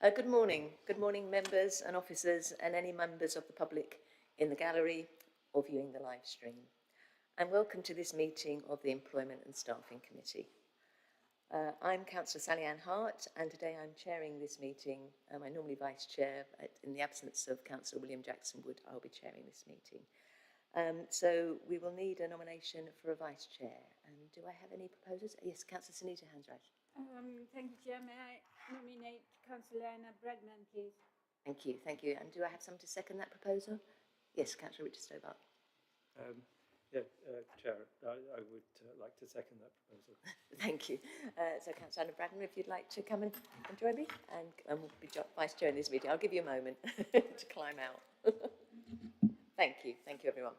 Good morning. Good morning, members and officers and any members of the public in the gallery or viewing the live stream. And welcome to this meeting of the Employment and Staffing Committee. I'm Councillor Sally Ann Hart, and today I'm chairing this meeting. I normally vice chair, but in the absence of Councillor William Jackson Wood, I'll be chairing this meeting. So we will need a nomination for a vice chair. Do I have any proposals? Yes, Councillor Sunita, hands raised. Thank you, Chair. May I nominate Councillor Anna Bradman, please? Thank you, thank you. And do I have someone to second that proposal? Yes, Councillor Richard Stobart. Chair, I would like to second that proposal. Thank you. So Councillor Anna Bradman, if you'd like to come and join me, and we'll be vice chair in this meeting. I'll give you a moment to climb out. Thank you everyone.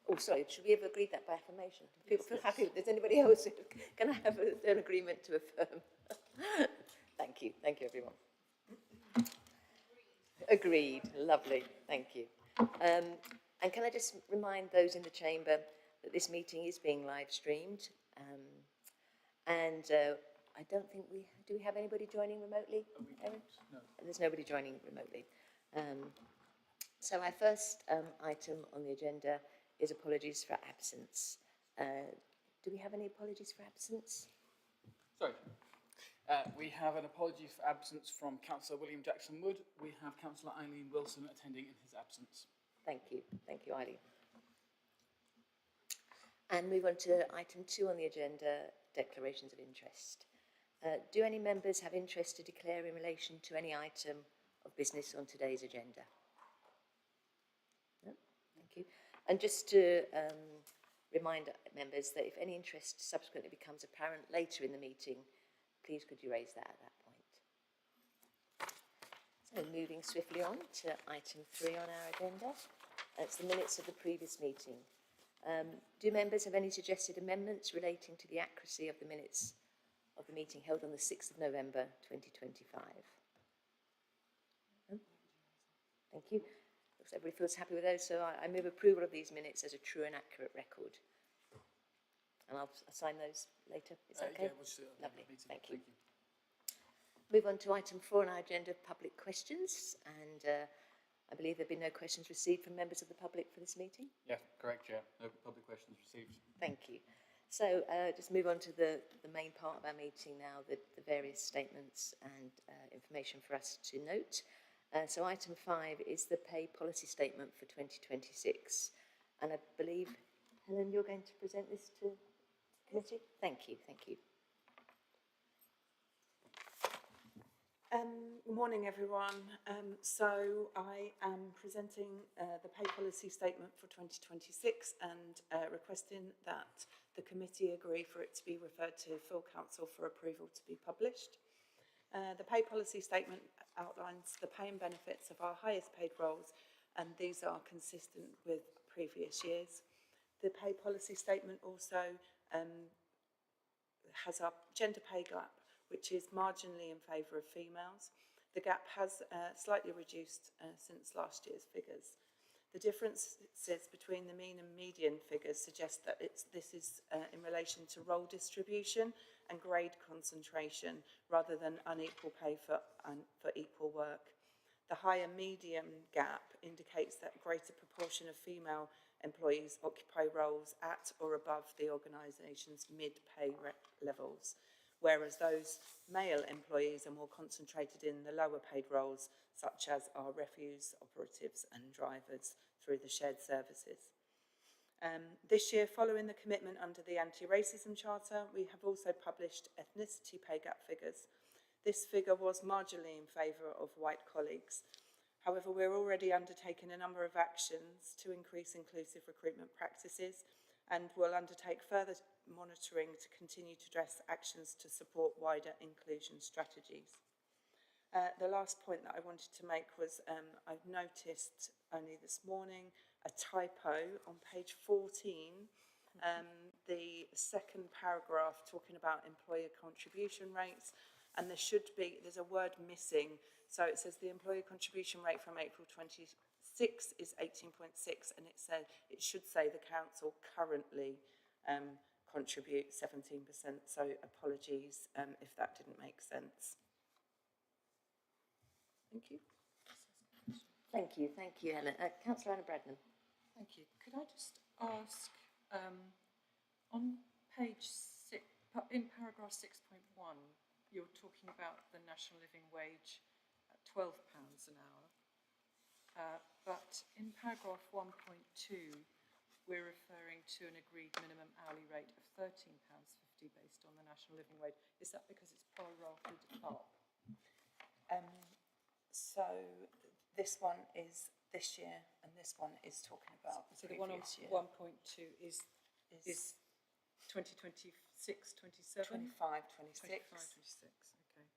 Oh, sorry, should we have agreed that by affirmation? Do people feel happy? Does anybody else can I have an agreement to affirm? Thank you everyone. Agreed, lovely, thank you. And can I just remind those in the chamber that this meeting is being live streamed, and I don't think do we have anybody joining remotely? No. There's nobody joining remotely. So our first item on the agenda is apologies for absence. Do we have any apologies for absence? Sorry. We have an apology for absence from Councillor William Jackson Wood. We have Councillor Eileen Wilson attending in his absence. Thank you, Eileen. And move on to item 2 on the agenda, declarations of interest. Do any members have interest to declare in relation to any item of business on today's agenda? No? Thank you. And just to remind members that if any interest subsequently becomes apparent later in the meeting, please could you raise that at that point. So moving swiftly on to item 3 on our agenda. It's the minutes of the previous meeting. Do members have any suggested amendments relating to the accuracy of the minutes of the meeting held on the 6th of November 2025? No? Thank you. Looks like everybody feels happy with those, so I move approval of these minutes as a true and accurate record. And I'll assign those later. Is that okay? Yeah, we'll just do it. Lovely. Thank you. Thank you. Move on to item 4 on our agenda, public questions. And I believe there have been no questions received from members of the public for this meeting. Yeah, correct, Chair. No public questions received. Thank you. So just move on to the main part of our meeting now, the various statements and information for us to note. So item 5 is the pay policy statement for 2026. And I believe, Helen, you're going to present this to the committee? Thank you. Good morning, everyone. So I am presenting the pay policy statement for 2026 and requesting that the committee agree for it to be referred to full council for approval to be published. The pay policy statement outlines the pay and benefits of our highest paid roles, and these are consistent with previous years. The pay policy statement also has our gender pay gap, which is marginally in favour of females. The gap has slightly reduced since last year's figures. The differences between the mean and median figures suggest that this is in relation to role distribution and grade concentration rather than unequal pay for equal work. The higher median gap indicates that a greater proportion of female employees occupy roles at or above the organisation's mid-pay levels, whereas those male employees are more concentrated in the lower paid roles, such as our refuse operatives and drivers through the shared services. This year, following the commitment under the Anti-Racism Charter, we have also published ethnicity pay gap figures. This figure was marginally in favour of white colleagues. However, we're already undertaking a number of actions to increase inclusive recruitment practices, and will undertake further monitoring to continue to address actions to support wider inclusion strategies. The last point that I wanted to make was I've noticed only this morning a typo on page 14, the second paragraph talking about employer contribution rates, and there's a word missing. So it says the employer contribution rate from April 26 is 18.6, and it should say the council currently contribute 17%. So apologies if that didn't make sense. Thank you. Thank you, Helen. Councillor Anna Bradman. Thank you. Could I just ask, on page 6, in paragraph 6.1, you're talking about the national living wage at £12 an hour. But in paragraph 1.2, we're referring to an agreed minimum hourly rate of £13.50 based on the national living wage. Is that because it's prorated up? So this one is this year, and this one is talking about So the one on previous year. 1.2 is 2026, 27? 25, 26. 26, okay.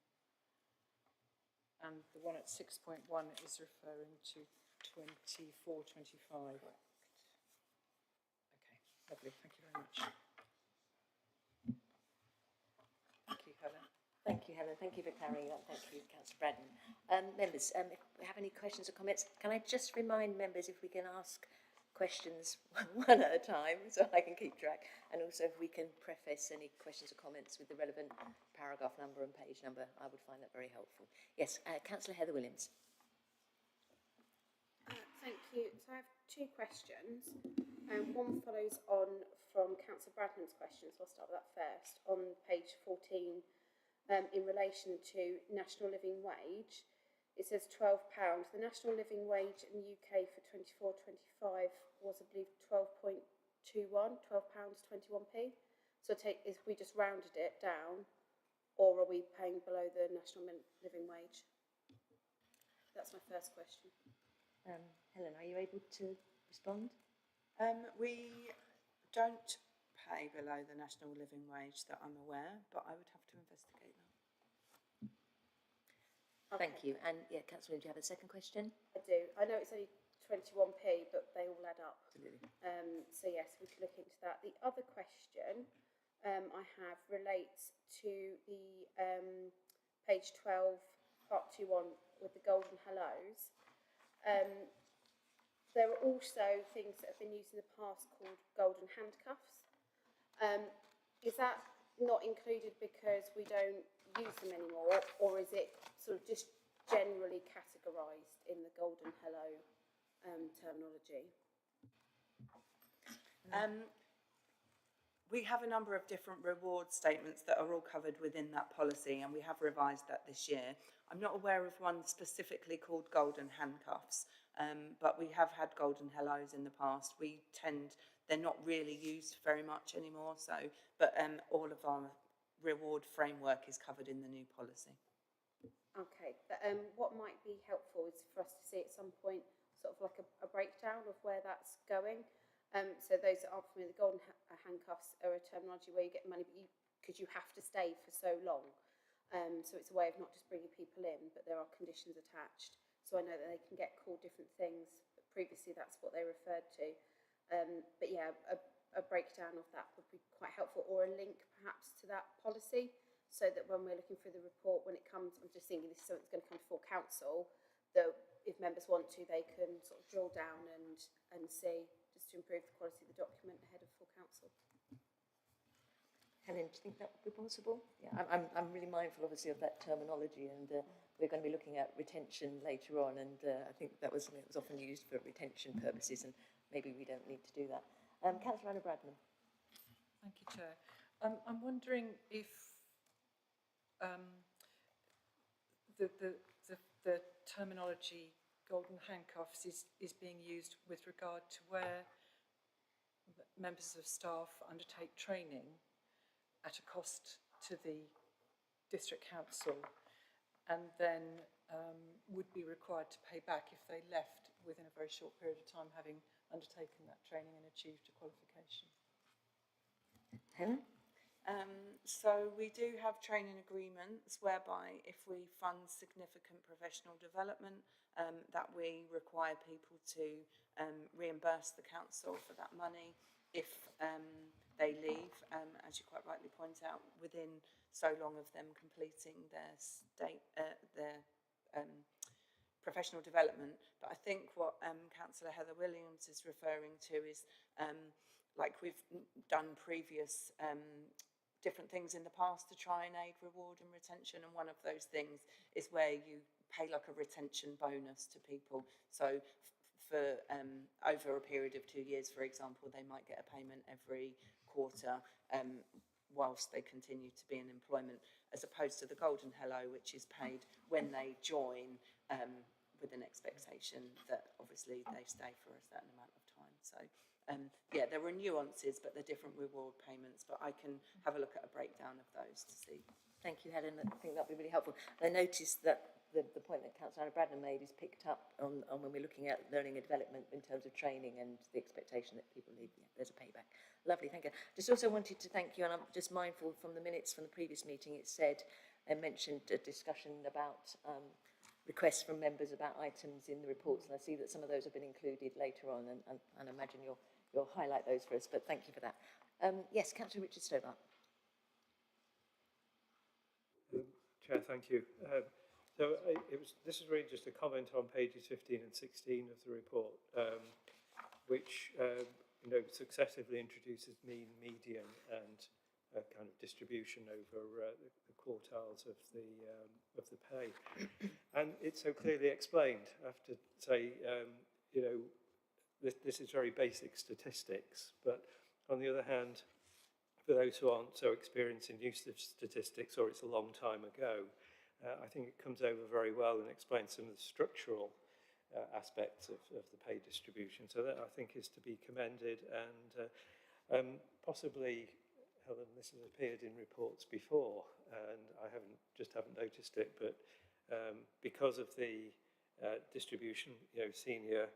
And the one at 6.1 is referring to 24, 25. Correct. Okay, lovely, thank you very much. Thank you, Helen. Thank you, Helen. Thank you for carrying that. Thank you, Councillor Bradman. Members, if we have any questions or comments, can I just remind members if we can ask questions one at a time so I can keep track, and also if we can preface any questions or comments with the relevant paragraph number and page number, I would find that very helpful. Yes, Councillor Heather Williams. Thank you. So I have two questions. One follows on from Councillor Bradman's question, so I'll start with that first. On page 14, in relation to national living wage, it says £12. The national living wage in the UK for 24-25 was, I believe, £12.21, £12.21p. So if we just rounded it down, or are we paying below the national living wage? That's my first question. Helen, are you able to respond? We don't pay below the national living wage that I'm aware, but I would have to investigate that. Thank you. And yeah, Councillor, do you have a second question? I do. I know it's only 21p, but they all add up. Absolutely. So yes, we could look into that. The other question I have relates to the page 12, part 2.1 with the golden hellos. There are also things that have been used in the past called golden handcuffs. Is that not included because we don't use them anymore, or is it sort of just generally categorised in the golden hello terminology? We have a number of different reward statements that are all covered within that policy, and we have revised that this year. I'm not aware of one specifically called golden handcuffs, but we have had golden hellos in the past. They're not really used very much anymore, but all of our reward framework is covered in the new policy. Okay, but what might be helpful is for us to see at some point sort of like a breakdown of where that's going. So those that aren't familiar, the golden handcuffs are a terminology where you get money because you have to stay for so long. So it's a way of not just bringing people in, but there are conditions attached. So I know that they can get called different things, but previously that's what they referred to. But yeah, a breakdown of that would be quite helpful, or a link perhaps to that policy, so that when we're looking through the report, when it comes, I'm just thinking this is something that's going to come before council, that if members want to, they can sort of drill down and see, just to improve the quality of the document ahead of full council. Helen, do you think that would be possible? Yeah, I'm really mindful, obviously, of that terminology, and we're going to be looking at retention later on, and I think that was something that was often used for retention purposes, and maybe we don't need to do that. Councillor Anna Bradman. Thank you, Chair. I'm wondering if the terminology golden handcuffs is being used with regard to where members of staff undertake training at a cost to the district council, and then would be required to pay back if they left within a very short period of time, having undertaken that training and achieved a qualification. Helen? So we do have training agreements whereby if we fund significant professional development, that we require people to reimburse the council for that money if they leave, as you quite rightly point out, within so long of them completing their professional development. But I think what Councillor Heather Williams is referring to is like we've done previous different things in the past to try and aid reward and retention, and one of those things is where you pay like a retention bonus to people. So for over a period of 2 years, for example, they might get a payment every quarter whilst they continue to be in employment, as opposed to the Golden Hello, which is paid when they join with an expectation that obviously they stay for a certain amount of time. So yeah, there were nuances, but they're different reward payments, but I can have a look at a breakdown of those to see. Thank you, Helen. I think that'll be really helpful. I noticed that the point that Councillor Bradman made is picked up on when we're looking at learning and development in terms of training and the expectation that people leave. Yeah, there's a payback. Lovely, thank you. Just also wanted to thank you, and I'm just mindful from the minutes from the previous meeting, it said and mentioned a discussion about requests from members about items in the reports, and I see that some of those have been included later on, and I imagine you'll highlight those for us, but thank you for that. Yes, Councillor Richard Stobart. Chair, thank you. This is really just a comment on pages 15 and 16 of the report, which successively introduces mean, median, and a kind of distribution over the quartiles of the pay, and it's so clearly explained. I have to say, this is very basic statistics, but on the other hand, for those who aren't so experienced in use of statistics, or it's a long time ago, I think it comes over very well and explains some of the structural aspects of the pay distribution. So that, I think, is to be commended, and possibly, Helen, this has appeared in reports before, and I haven't noticed it, but because of the distribution, senior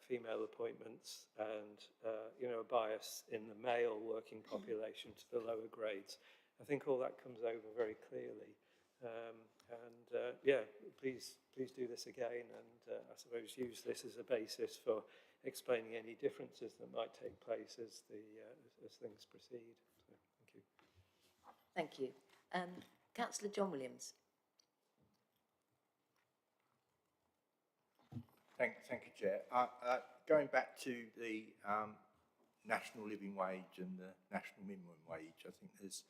female appointments and a bias in the male working population to the lower grades, I think all that comes over very clearly. Yeah, please do this again, and I suppose use this as a basis for explaining any differences that might take place as things proceed. So, thank you. Thank you. Councillor John Williams. Thank you, Chair. Going back to the national living wage and the national minimum wage, I think there's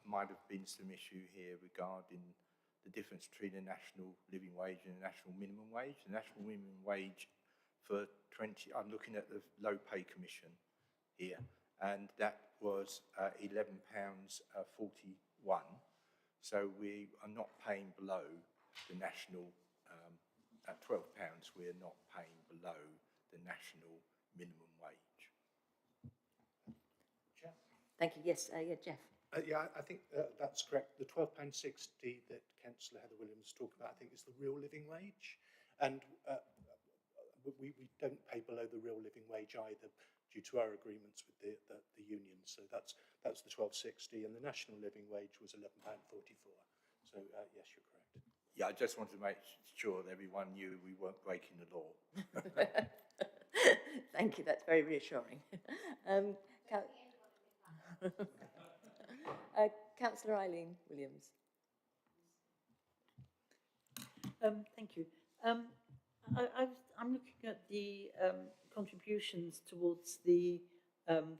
might have been some issue here regarding the difference between the national living wage and the national minimum wage. The national minimum wage for I'm looking at the Low Pay Commission here, and that was £11.41. So we are not paying below the national, at £12, we're not paying below the national minimum wage. Chair? Thank you. Yes, yeah, Jeff. Yeah, I think that's correct. The £12.60 that Councillor Heather Williams talked about, I think, is the real living wage. And we don't pay below the real living wage either, due to our agreements with the union. So that's the £12.60, and the national living wage was £11.44. So yes, you're correct. Yeah, I just wanted to make sure that everyone knew we weren't breaking the law. Thank you, that's very reassuring. Councillor Eileen Williams. Thank you. I'm looking at the contributions towards the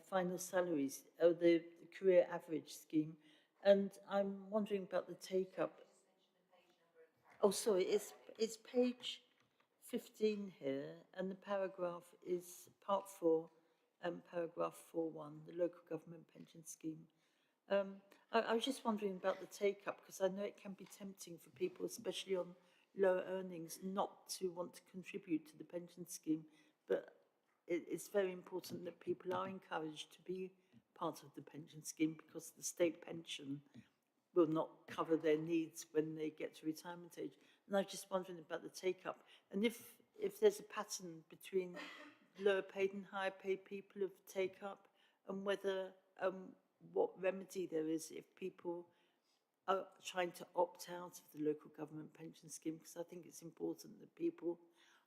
final salaries, or the career average scheme, and I'm wondering about the take-up. Oh, sorry, it's page 15 here, and the paragraph is part 4, paragraph 4.1, the local government pension scheme. I was just wondering about the take-up, because I know it can be tempting for people, especially on lower earnings, not to want to contribute to the pension scheme, but it's very important that people are encouraged to be part of the pension scheme, because the state pension will not cover their needs when they get to retirement age. And I was just wondering about the take-up, and if there's a pattern between lower paid and higher paid people of take-up, and whether what remedy there is if people are trying to opt out of the local government pension scheme, because I think it's important that people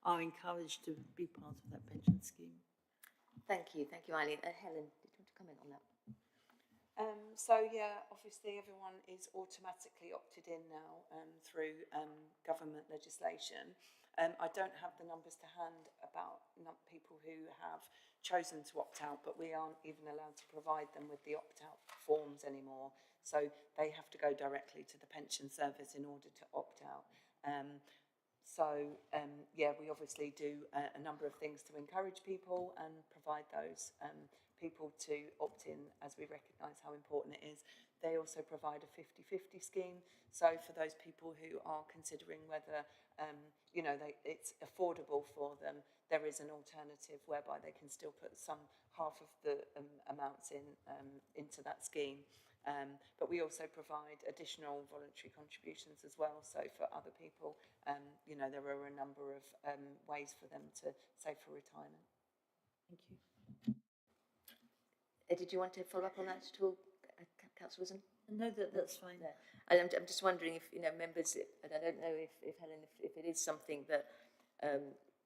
are encouraged to be part of that pension scheme. Thank you, Eileen. Helen, did you want to comment on that? So yeah, obviously everyone is automatically opted in now through government legislation. I don't have the numbers to hand about people who have chosen to opt out, but we aren't even allowed to provide them with the opt-out forms anymore. So they have to go directly to the pension service in order to opt out. Yeah, we obviously do a number of things to encourage people and provide those people to opt in, as we recognise how important it is. They also provide a 50-50 scheme. So for those people who are considering whether, it's affordable for them, there is an alternative whereby they can still put half of the amounts into that scheme. But we also provide additional voluntary contributions as well. So for other people, there are a number of ways for them to save for retirement. Thank you. Did you want to follow up on that at all, Councillor Wilson? No, that's fine. Yeah. I'm just wondering if, members, and I don't know if Helen, if it is something that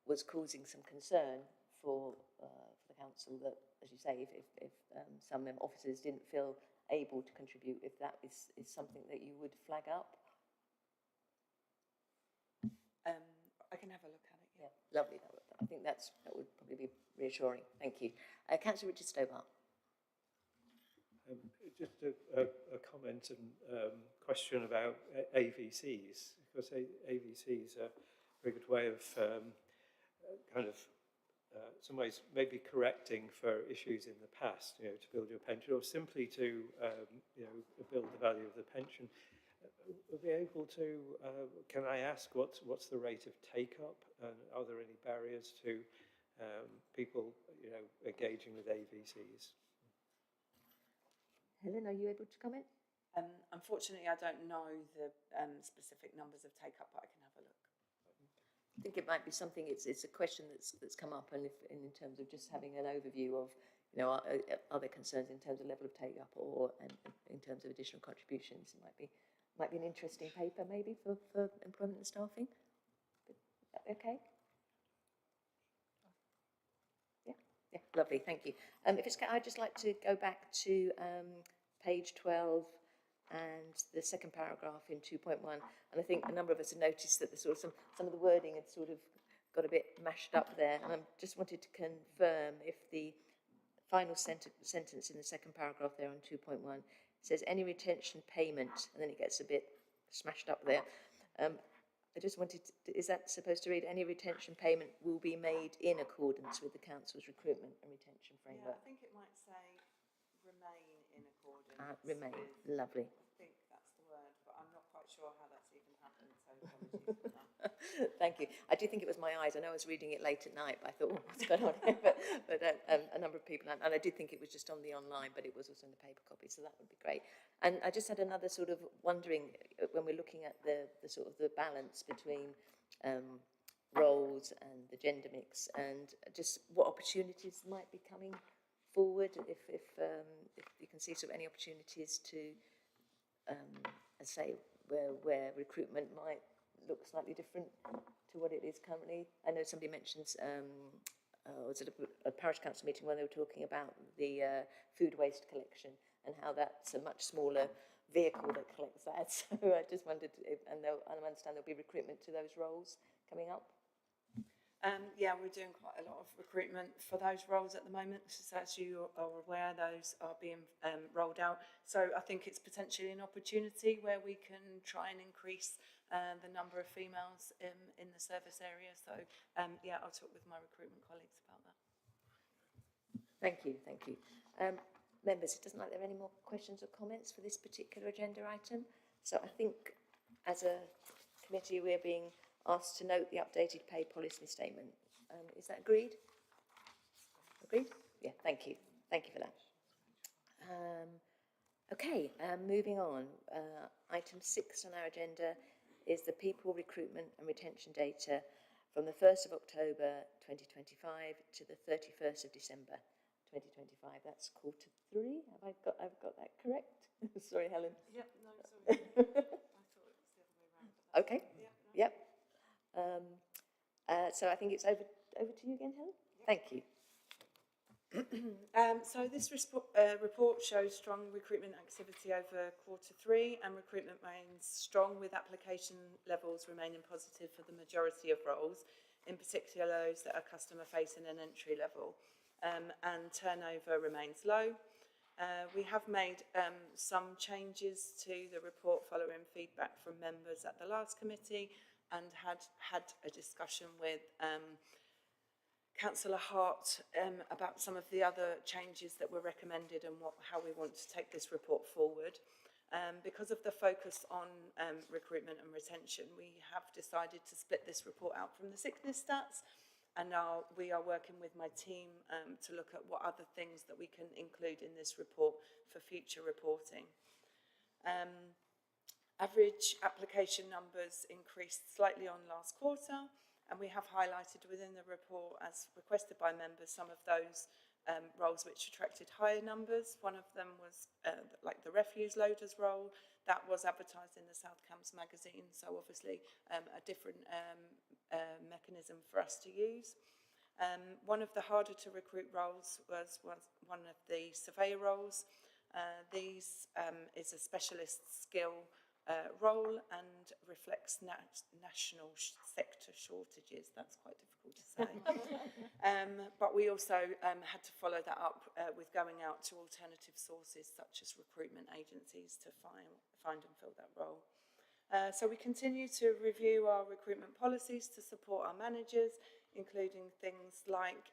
was causing some concern for the council, that, as you say, if some officers didn't feel able to contribute, if that is something that you would flag up. I can have a look at it. Yeah, lovely. I think that would probably be reassuring. Thank you. Councillor Richard Stobart. Just a comment and question about AVCs, because AVCs are a very good way of some ways maybe correcting for issues in the past, to build your pension, or simply to, build the value of the pension. We'll be able to, can I ask what's the rate of take-up, and are there any barriers to people, engaging with AVCs? Helen, are you able to comment? Unfortunately, I don't know the specific numbers of take-up, but I can have a look. I think it might be something. It's a question that's come up, and in terms of just having an overview of, are there concerns in terms of level of take-up, or in terms of additional contributions. It might be an interesting paper maybe for employment and staffing. Okay. Yeah, lovely, thank you. I'd just like to go back to page 12 and the second paragraph in 2.1, and I think a number of us have noticed that some of the wording had sort of got a bit mashed up there, and I just wanted to confirm if the final sentence in the second paragraph there on 2.1 says any retention payment, and then it gets a bit smashed up there. I just wanted to, is that supposed to read any retention payment will be made in accordance with the council's recruitment and retention framework? Yeah, I think it might say remain in accordance. Remain, with, lovely. I think that's the word, but I'm not quite sure how that's even happened, so apologies for that. Thank you. I do think it was my eyes. I know I was reading it late at night, but I thought, what's going on here? But a number of people, and I did think it was just on the online, but it was also in the paper copy, so that would be great. And I just had another sort of wondering, when we're looking at the sort of the balance between roles and the gender mix, and just what opportunities might be coming forward, if you can see sort of any opportunities to, say, where recruitment might look slightly different to what it is currently. I know somebody mentions, was it a parish council meeting when they were talking about the food waste collection and how that's a much smaller vehicle that collects that. So I just wondered, and I understand there'll be recruitment to those roles coming up. Yeah, we're doing quite a lot of recruitment for those roles at the moment. So as you are aware, those are being rolled out. So I think it's potentially an opportunity where we can try and increase the number of females in the service area. So yeah, I'll talk with my recruitment colleagues about that. Thank you, thank you. Members, it doesn't like there are any more questions or comments for this particular agenda item. So I think as a committee we're being asked to note the updated pay policy statement. Is that agreed? Agreed? Yeah, thank you. Thank you for that. Okay, moving on. Item 6 on our agenda is the people recruitment and retention data from the 1st of October 2025 to the 31st of December 2025. That's quarter 3. I've got that correct? Sorry, Helen. Yep, no, sorry. I thought it was the other way around. Okay. Yep. So I think it's over to you again, Helen. Yep. Thank you. So this report shows strong recruitment activity over quarter 3, and recruitment remains strong, with application levels remaining positive for the majority of roles, in particular those that are customer facing and entry level. and turnover remains low. We have made some changes to the report following feedback from members at the last committee, and had a discussion with Councillor Hart about some of the other changes that were recommended and how we want to take this report forward. Because of the focus on recruitment and retention, we have decided to split this report out from the sickness stats, and now we are working with my team to look at what other things that we can include in this report for future reporting. Average application numbers increased slightly on last quarter, and we have highlighted within the report, as requested by members, some of those roles which attracted higher numbers. One of them was like the refuse loaders role that was advertised in the South Cambs magazine, so obviously a different mechanism for us to use. One of the harder to recruit roles was one of the surveyor roles. These is a specialist skill role and reflects national sector shortages. That's quite difficult to say. But we also had to follow that up with going out to alternative sources such as recruitment agencies to find and fill that role. So we continue to review our recruitment policies to support our managers, including things like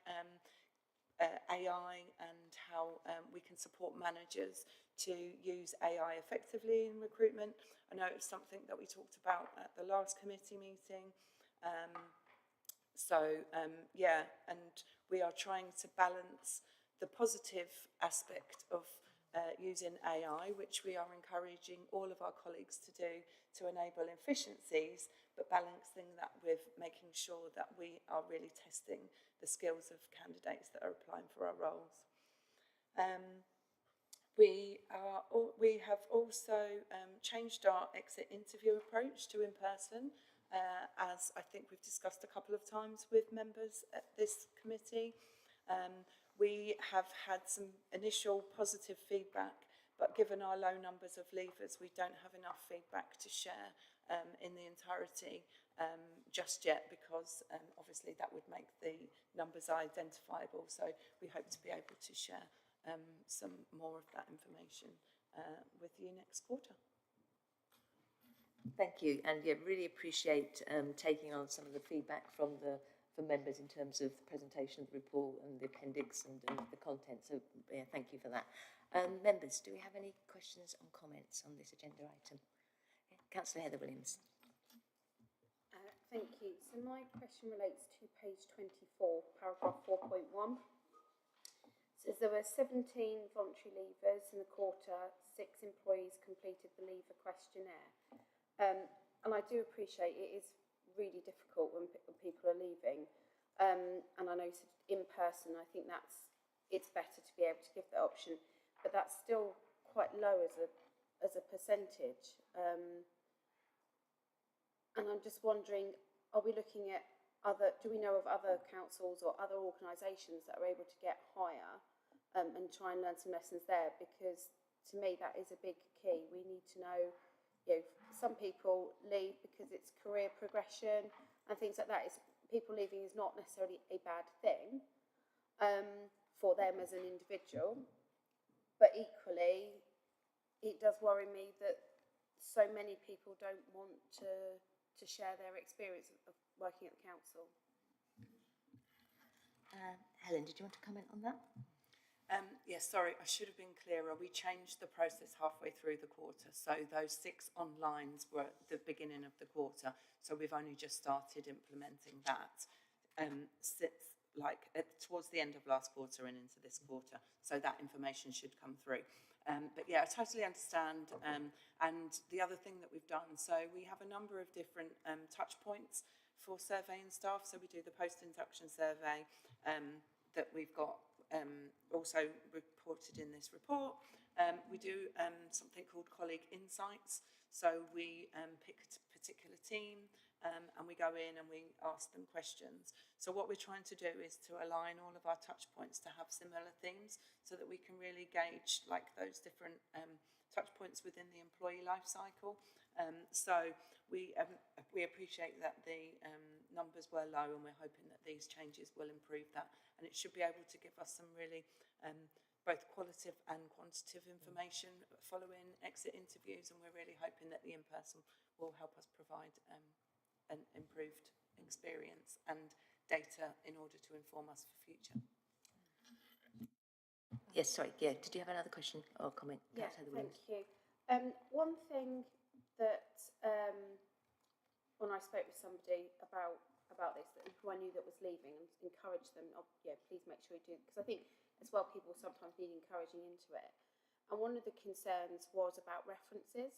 AI and how we can support managers to use AI effectively in recruitment. I know it's something that we talked about at the last committee meeting. Yeah, and we are trying to balance the positive aspect of using AI, which we are encouraging all of our colleagues to do to enable efficiencies, but balancing that with making sure that we are really testing the skills of candidates that are applying for our roles. We have also changed our exit interview approach to in-person, as I think we've discussed a couple of times with members at this committee. We have had some initial positive feedback, but given our low numbers of leavers, we don't have enough feedback to share in the entirety just yet, because obviously that would make the numbers identifiable. So we hope to be able to share some more of that information with you next quarter. Thank you, and yeah, really appreciate taking on some of the feedback from members in terms of the presentation of the report and the appendix and the content. So yeah, thank you for that. Members, do we have any questions or comments on this agenda item? Yeah, Councillor Heather Williams. Thank you. So my question relates to page 24, paragraph 4.1. Says there were 17 voluntary leavers in the quarter, 6 employees completed the leaver questionnaire. And I do appreciate it is really difficult when people are leaving. And I know in person, I think it's better to be able to give that option, but that's still quite low as a percentage. And I'm just wondering, are we looking at do we know of other councils or other organisations that are able to get higher and try and learn some lessons there? Because to me, that is a big key. We need to know, some people leave because it's career progression and things like that. People leaving is not necessarily a bad thing for them as an individual, but equally, it does worry me that so many people don't want to share their experience of working at the council. Helen, did you want to comment on that? Yes, sorry, I should have been clearer. We changed the process halfway through the quarter. So those 6 onlines were at the beginning of the quarter. So we've only just started implementing that towards the end of last quarter and into this quarter. So that information should come through. But yeah, I totally understand. And the other thing that we've done, so we have a number of different touch points for surveying staff. So we do the post-induction survey that we've got also reported in this report. We do something called colleague insights. So we pick a particular team and we go in and we ask them questions. So what we're trying to do is to align all of our touch points to have similar themes so that we can really gauge like those different touch points within the employee life cycle. So we appreciate that the numbers were low, and we're hoping that these changes will improve that, and it should be able to give us some really both qualitative and quantitative information following exit interviews, and we're really hoping that the in-person will help us provide an improved experience and data in order to inform us for future. Yes, sorry, yeah, did you have another question or comment? Yeah, Councillor thank you. One thing that when I spoke with somebody about this, who I knew that was leaving, and encouraged them, please make sure you do, because I think as well people sometimes need encouraging into it. And one of the concerns was about references.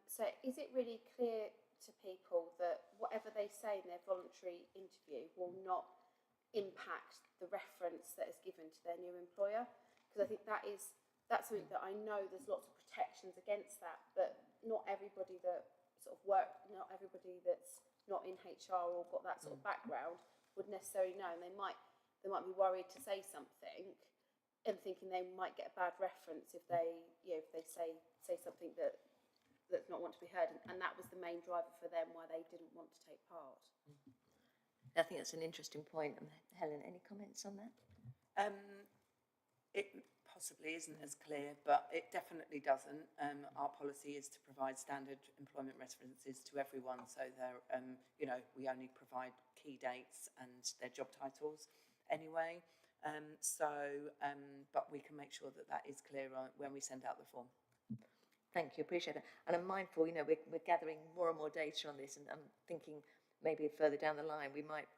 So is it really clear to people that whatever they say in their voluntary interview will not impact the reference that is given to their new employer? Because I think that's something that I know there's lots of protections against that, but not everybody that sort of not everybody that's not in HR or got that sort of background would necessarily know, and they might be worried to say something and thinking they might get a bad reference if they say something that's not want to be heard, and that was the main driver for them why they didn't want to take part. I think that's an interesting point. Helen, any comments on that? It possibly isn't as clear, but it definitely doesn't. Our policy is to provide standard employment references to everyone, so they're, we only provide key dates and their job titles anyway. But we can make sure that is clear when we send out the form. Thank you, appreciate that. And I'm mindful, we're gathering more and more data on this, and I'm thinking maybe further down the line we might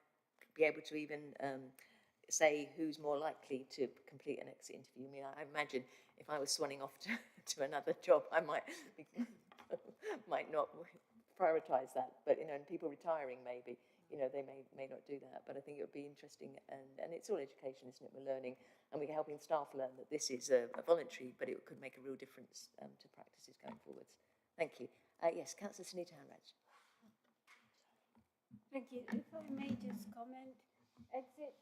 be able to even say who's more likely to complete an exit interview. I mean, I imagine if I was swanning off to another job, I might not prioritise that. But and people retiring maybe, they may not do that. But I think it would be interesting, and it's all education, isn't it? We're learning, and we're helping staff learn that this is a voluntary, but it could make a real difference to practices going forwards. Thank you. Yes, Councillor Sunita Hanraj. Thank you. If I may just comment, exit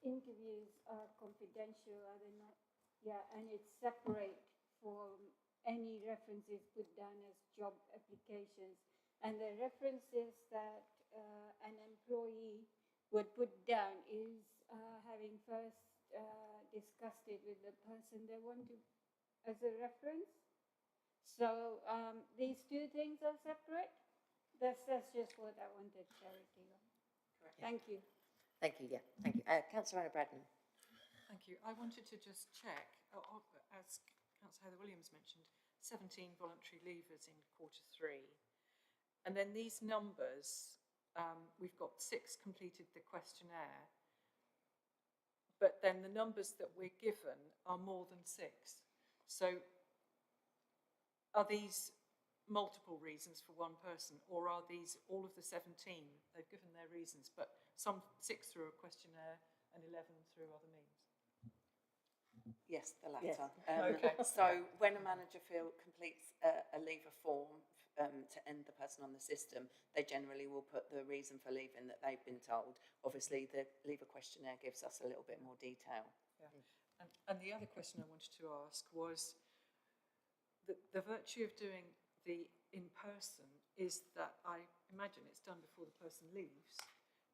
interviews are confidential, are they not? Yeah, and it's separate from any references put down as job applications. And the references that an employee would put down is having first discussed it with the person they want to as a reference. So these two things are separate. That's just what I wanted clarity on. Correct. Thank you. Thank you, yeah, thank you. Councillor Anna Bradman. Thank you. I wanted to just check, as Councillor Heather Williams mentioned, 17 voluntary leavers in Q3. And then these numbers, we've got 6 completed the questionnaire, but then the numbers that we're given are more than 6. So are these multiple reasons for one person, or are these all of the 17? They've given their reasons, but some 6 through a questionnaire and 11 through other means. Yes, the latter. Yes. Okay. So when a manager completes a leaver form to end the person on the system, they generally will put the reason for leaving that they've been told. Obviously, the leaver questionnaire gives us a little bit more detail. Yeah. And the other question I wanted to ask was, the virtue of doing the in-person is that I imagine it's done before the person leaves,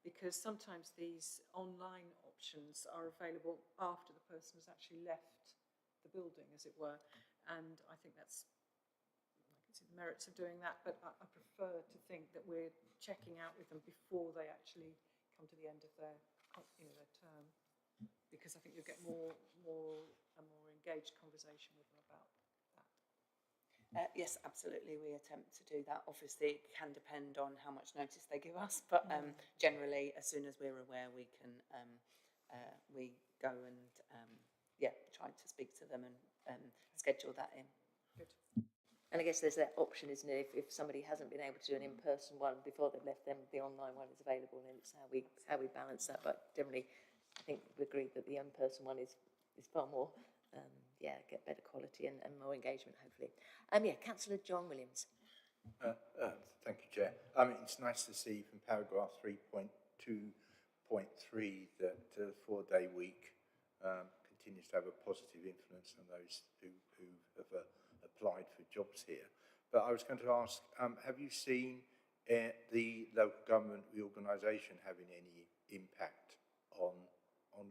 because sometimes these online options are available after the person has actually left the building, as it were. And I think I can see the merits of doing that, but I prefer to think that we're checking out with them before they actually come to the end of their term, because I think you'll get more engaged conversation with them about that. Yes, absolutely, we attempt to do that. Obviously, it can depend on how much notice they give us, but generally, as soon as we're aware, we can we go and try to speak to them and schedule that in. Good. And I guess there's that option, isn't it? If somebody hasn't been able to do an in-person one before they've left, them the online one is available, and it's how we balance that. But generally, I think we agree that the in-person one is far more. Get better quality and more engagement, hopefully. Councillor John Williams. Thank you, Chair. It's nice to see from paragraph 3.2.3 that the 4-day week continues to have a positive influence on those who have applied for jobs here. But I was going to ask, have you seen the local government reorganisation having any impact on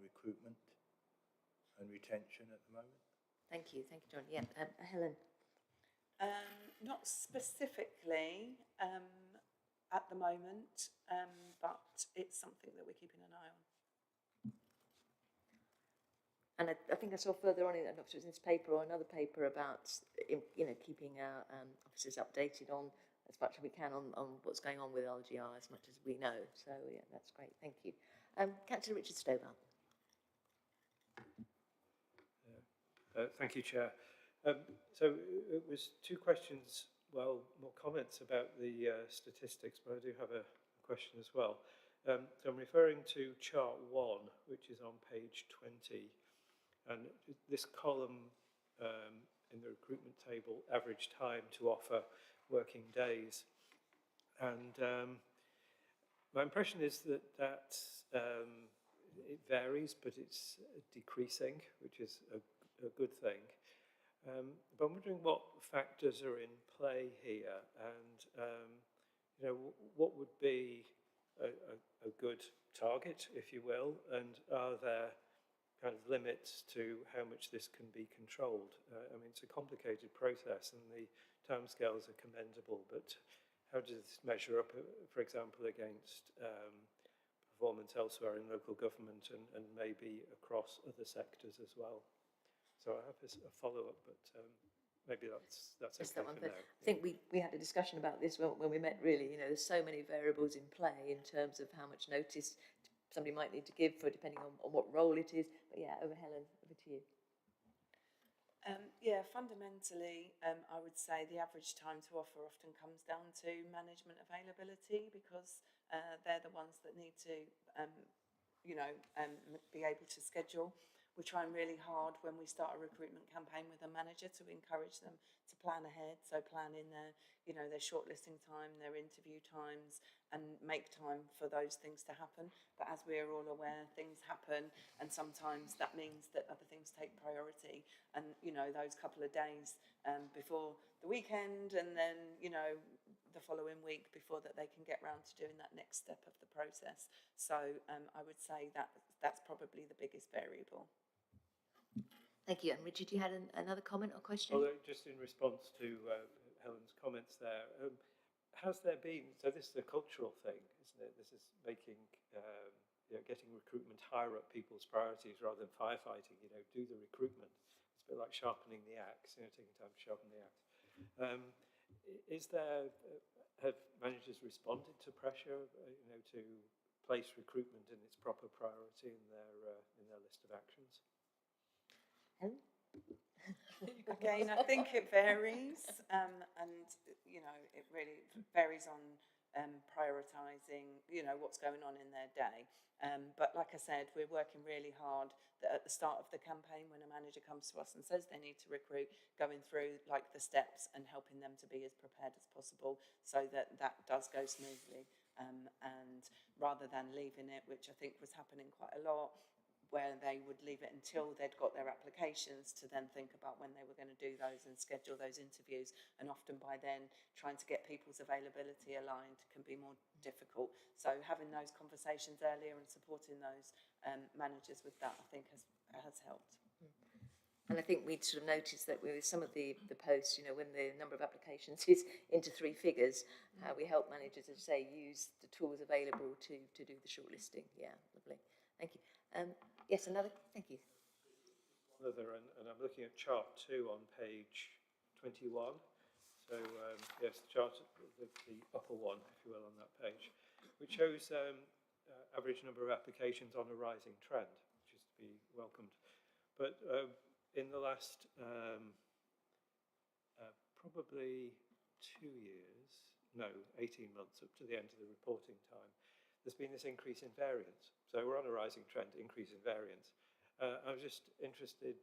recruitment and retention at the moment? Thank you, John. Yeah, Helen. Not specifically at the moment, but it's something that we're keeping an eye on. And I think I saw further on, I don't know if it was in this paper or another paper, about keeping our officers updated on as much as we can on what's going on with LGR as much as we know. So yeah, that's great. Thank you. Councillor Richard Stobart. Thank you, Chair. So it was two questions, well, more comments about the statistics, but I do have a question as well. So I'm referring to chart 1, which is on page 20. And this column in the recruitment table, average time to offer working days. And my impression is that it varies, but it's decreasing, which is a good thing. But I'm wondering what factors are in play here, and what would be a good target, if you will, and are there kind of limits to how much this can be controlled? I mean, it's a complicated process, and the timescales are commendable, but how does this measure up, for example, against performance elsewhere in local government and maybe across other sectors as well? So I have a follow-up, but maybe that's okay for now. I think we had a discussion about this when we met, really. There's so many variables in play in terms of how much notice somebody might need to give for, depending on what role it is. But yeah, Helen, over to you. Yeah, fundamentally, I would say the average time to offer often comes down to management availability, because they're the ones that need to, be able to schedule. We're trying really hard when we start a recruitment campaign with a manager to encourage them to plan ahead. So plan in their shortlisting time, their interview times, and make time for those things to happen. But as we are all aware, things happen, and sometimes that means that other things take priority. And, those couple of days before the weekend, and then, the following week before that they can get round to doing that next step of the process. So I would say that's probably the biggest variable. Thank you. And Richard, you had another comment or question? Well, just in response to Helen's comments there, has there been, so this is a cultural thing, isn't it? This is making, getting recruitment higher up people's priorities rather than firefighting, do the recruitment. It's a bit like sharpening the axe, taking time to sharpen the axe. Have managers responded to pressure, to place recruitment in its proper priority in their list of actions? Helen? Again, I think it varies, and it really varies on prioritising, what's going on in their day. But like I said, we're working really hard that at the start of the campaign, when a manager comes to us and says they need to recruit, going through like the steps and helping them to be as prepared as possible, so that does go smoothly. And rather than leaving it, which I think was happening quite a lot, where they would leave it until they'd got their applications to then think about when they were going to do those and schedule those interviews. And often by then, trying to get people's availability aligned can be more difficult. So having those conversations earlier and supporting those managers with that, I think has helped. And I think we'd sort of noticed that with some of the posts, when the number of applications is into 3 figures, we help managers, as I say, use the tools available to do the shortlisting. Yeah, lovely. Thank you. Yes, another. Thank you. Another, and I'm looking at chart 2 on page 21. So yes, chart, the upper one, if you will, on that page, which shows average number of applications on a rising trend, which is to be welcomed. But in the last probably 2 years, no, 18 months up to the end of the reporting time, there's been this increase in variance. So we're on a rising trend, increase in variance. I was just interested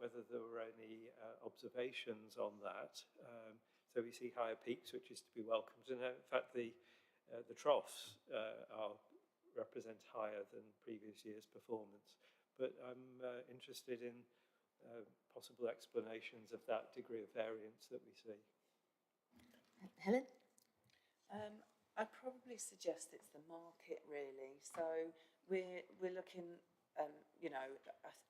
whether there were any observations on that. So we see higher peaks, which is to be welcomed. And in fact, the troughs represent higher than previous year's performance. But I'm interested in possible explanations of that degree of variance that we see. Helen? I'd probably suggest it's the market, really. So we're looking, you know,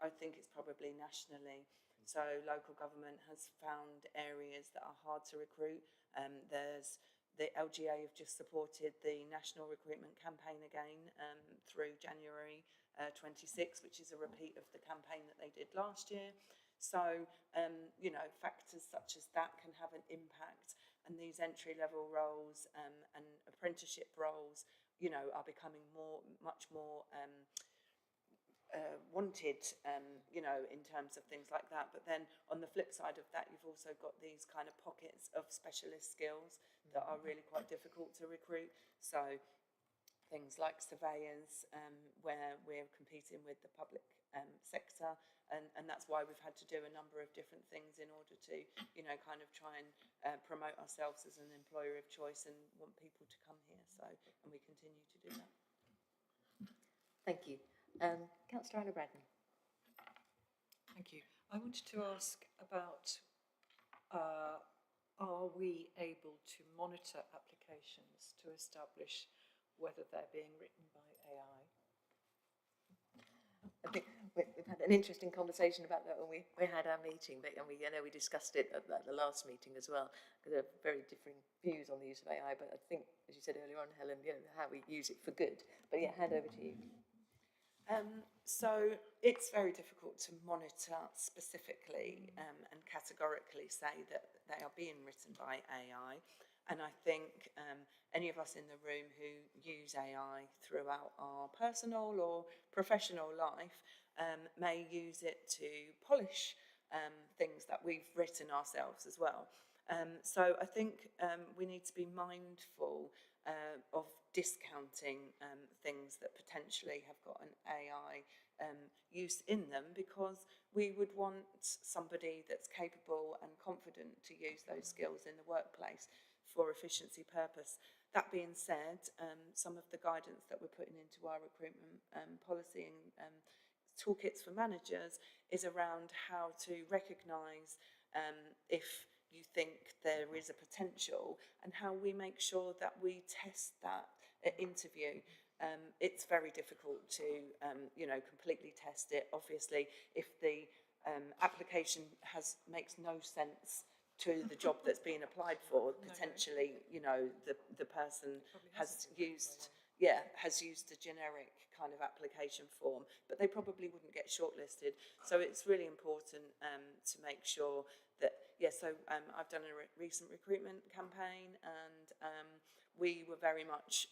I think it's probably nationally. So local government has found areas that are hard to recruit. There's the LGA have just supported the national recruitment campaign again through January 26, which is a repeat of the campaign that they did last year. So, you know, factors such as that can have an impact, and these entry-level roles and apprenticeship roles, you know, are becoming much more wanted, you know, in terms of things like that. But then on the flip side of that, you've also got these kind of pockets of specialist skills that are really quite difficult to recruit. So things like surveyors, where we're competing with the public sector, and that's why we've had to do a number of different things in order to, you know, kind of try and promote ourselves as an employer of choice and want people to come here. So, and we continue to do that. Thank you. Councillor Anna Braddon. Thank you. I wanted to ask about, are we able to monitor applications to establish whether they're being written by AI? I think we've had an interesting conversation about that when we had our meeting, but and I know we discussed it at the last meeting as well, because there are very differing views on the use of AI, but I think, as you said earlier on, Helen, you know, how we use it for good. But yeah, hand over to you. So it's very difficult to monitor specifically and categorically say that they are being written by AI. And I think any of us in the room who use AI throughout our personal or professional life may use it to polish things that we've written ourselves as well. So I think we need to be mindful of discounting things that potentially have got an AI use in them, because we would want somebody that's capable and confident to use those skills in the workplace for efficiency purpose. That being said, some of the guidance that we're putting into our recruitment policy and toolkits for managers is around how to recognise if you think there is a potential, and how we make sure that we test that at interview. It's very difficult to, you know, completely test it. Obviously, if the application makes no sense to the job that's being applied for, potentially, you know, the person has used a generic kind of application form, but they probably wouldn't get shortlisted. So it's really important to make sure that, I've done a recent recruitment campaign, and we were very much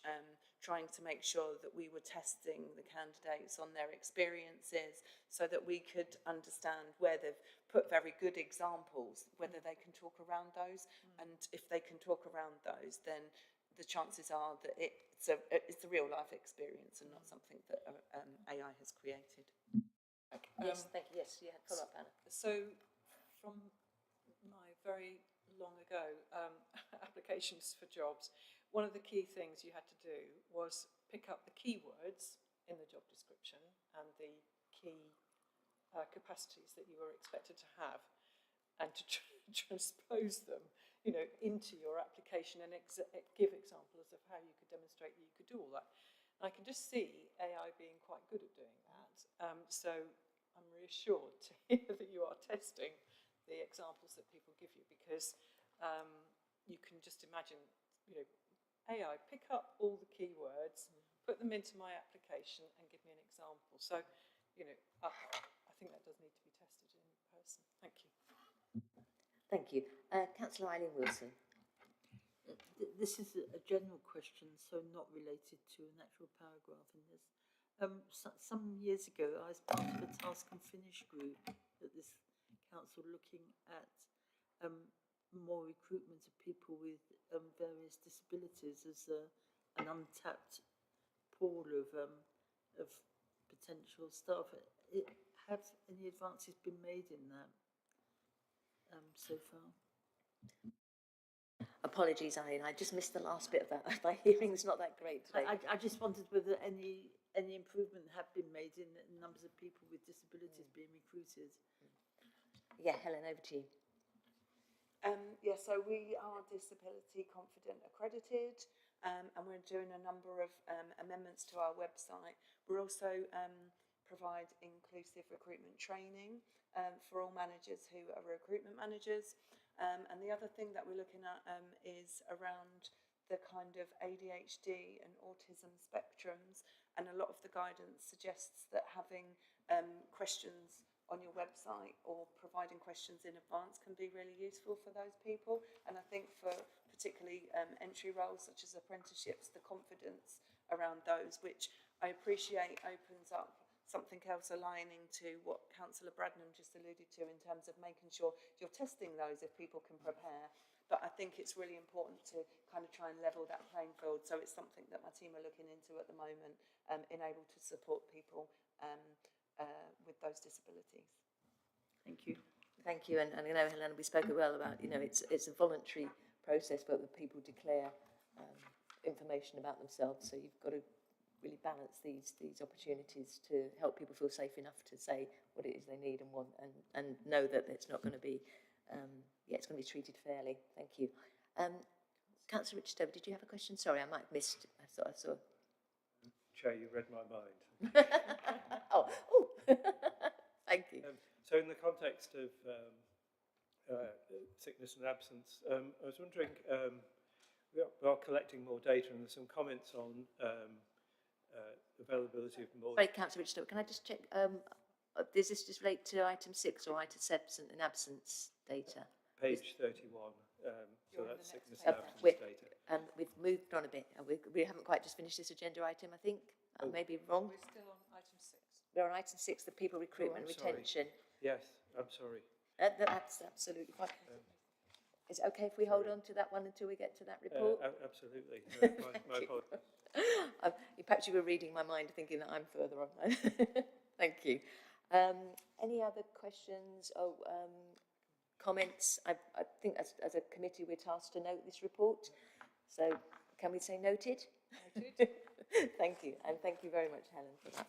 trying to make sure that we were testing the candidates on their experiences, so that we could understand where they've put very good examples, whether they can talk around those. And if they can talk around those, then the chances are that it's a real life experience and not something that AI has created. Yes, thank you. Yes, yeah, follow up, Anna. So from my very long ago applications for jobs, one of the key things you had to do was pick up the keywords in the job description and the key capacities that you were expected to have, and to transpose them, you know, into your application and give examples of how you could demonstrate that you could do all that. And I can just see AI being quite good at doing that. So I'm reassured to hear that you are testing the examples that people give you, because you can just imagine, you know, AI, pick up all the keywords, put them into my application and give me an example. So, you know, I think that does need to be tested in person. Thank you. Thank you. Councillor Eileen Wilson. This is a general question, so not related to an actual paragraph in this. Some years ago, I was part of a task and finish group at this council looking at more recruitment of people with various disabilities as an untapped pool of potential staff. Have any advances been made in that so far? Apologies, Eileen, I just missed the last bit of that. My hearing's not that great today. I just wondered whether any improvement had been made in the numbers of people with disabilities being recruited. Yeah, Helen, over to you. So we are Disability Confident accredited, and we're doing a number of amendments to our website. We're also provide inclusive recruitment training for all managers who are recruitment managers. And the other thing that we're looking at is around the kind of ADHD and autism spectrums, and a lot of the guidance suggests that having questions on your website or providing questions in advance can be really useful for those people. And I think for particularly entry roles such as apprenticeships, the confidence around those, which I appreciate opens up something else aligning to what Councillor Bradnam just alluded to in terms of making sure you're testing those if people can prepare. But I think it's really important to kind of try and level that playing field. So it's something that my team are looking into at the moment, in able to support people with those disabilities. Thank you. Thank you. And you know, Helena, we spoke well about, you know, it's a voluntary process, but the people declare information about themselves. So you've got to really balance these opportunities to help people feel safe enough to say what it is they need and want, and know that it's not going to be, it's going to be treated fairly. Thank you. Councillor Richard, did you have a question? Sorry, I might have missed. I saw. Chair, you read my mind. oh, thank you. So in the context of sickness and absence, I was wondering, we are collecting more data, and there's some comments on availability of more... Sorry, Councillor Richard, can I just check, does this just relate to item 6 or item 7 and absence data? Page 31, so that's sickness and absence data. We've moved on a bit. We haven't quite just finished this agenda item, I think. I may be wrong. We're still on item 6. We're on item 6, the people recruitment retention. Yes, I'm sorry. That's absolutely fine. Is it okay if we hold on to that one until we get to that report? Absolutely. My apologies. Perhaps you were reading my mind, thinking that I'm further on. Thank you. Any other questions or comments? I think as a committee we're tasked to note this report. So can we say noted? Noted. Thank you. And thank you very much, Helen, for that.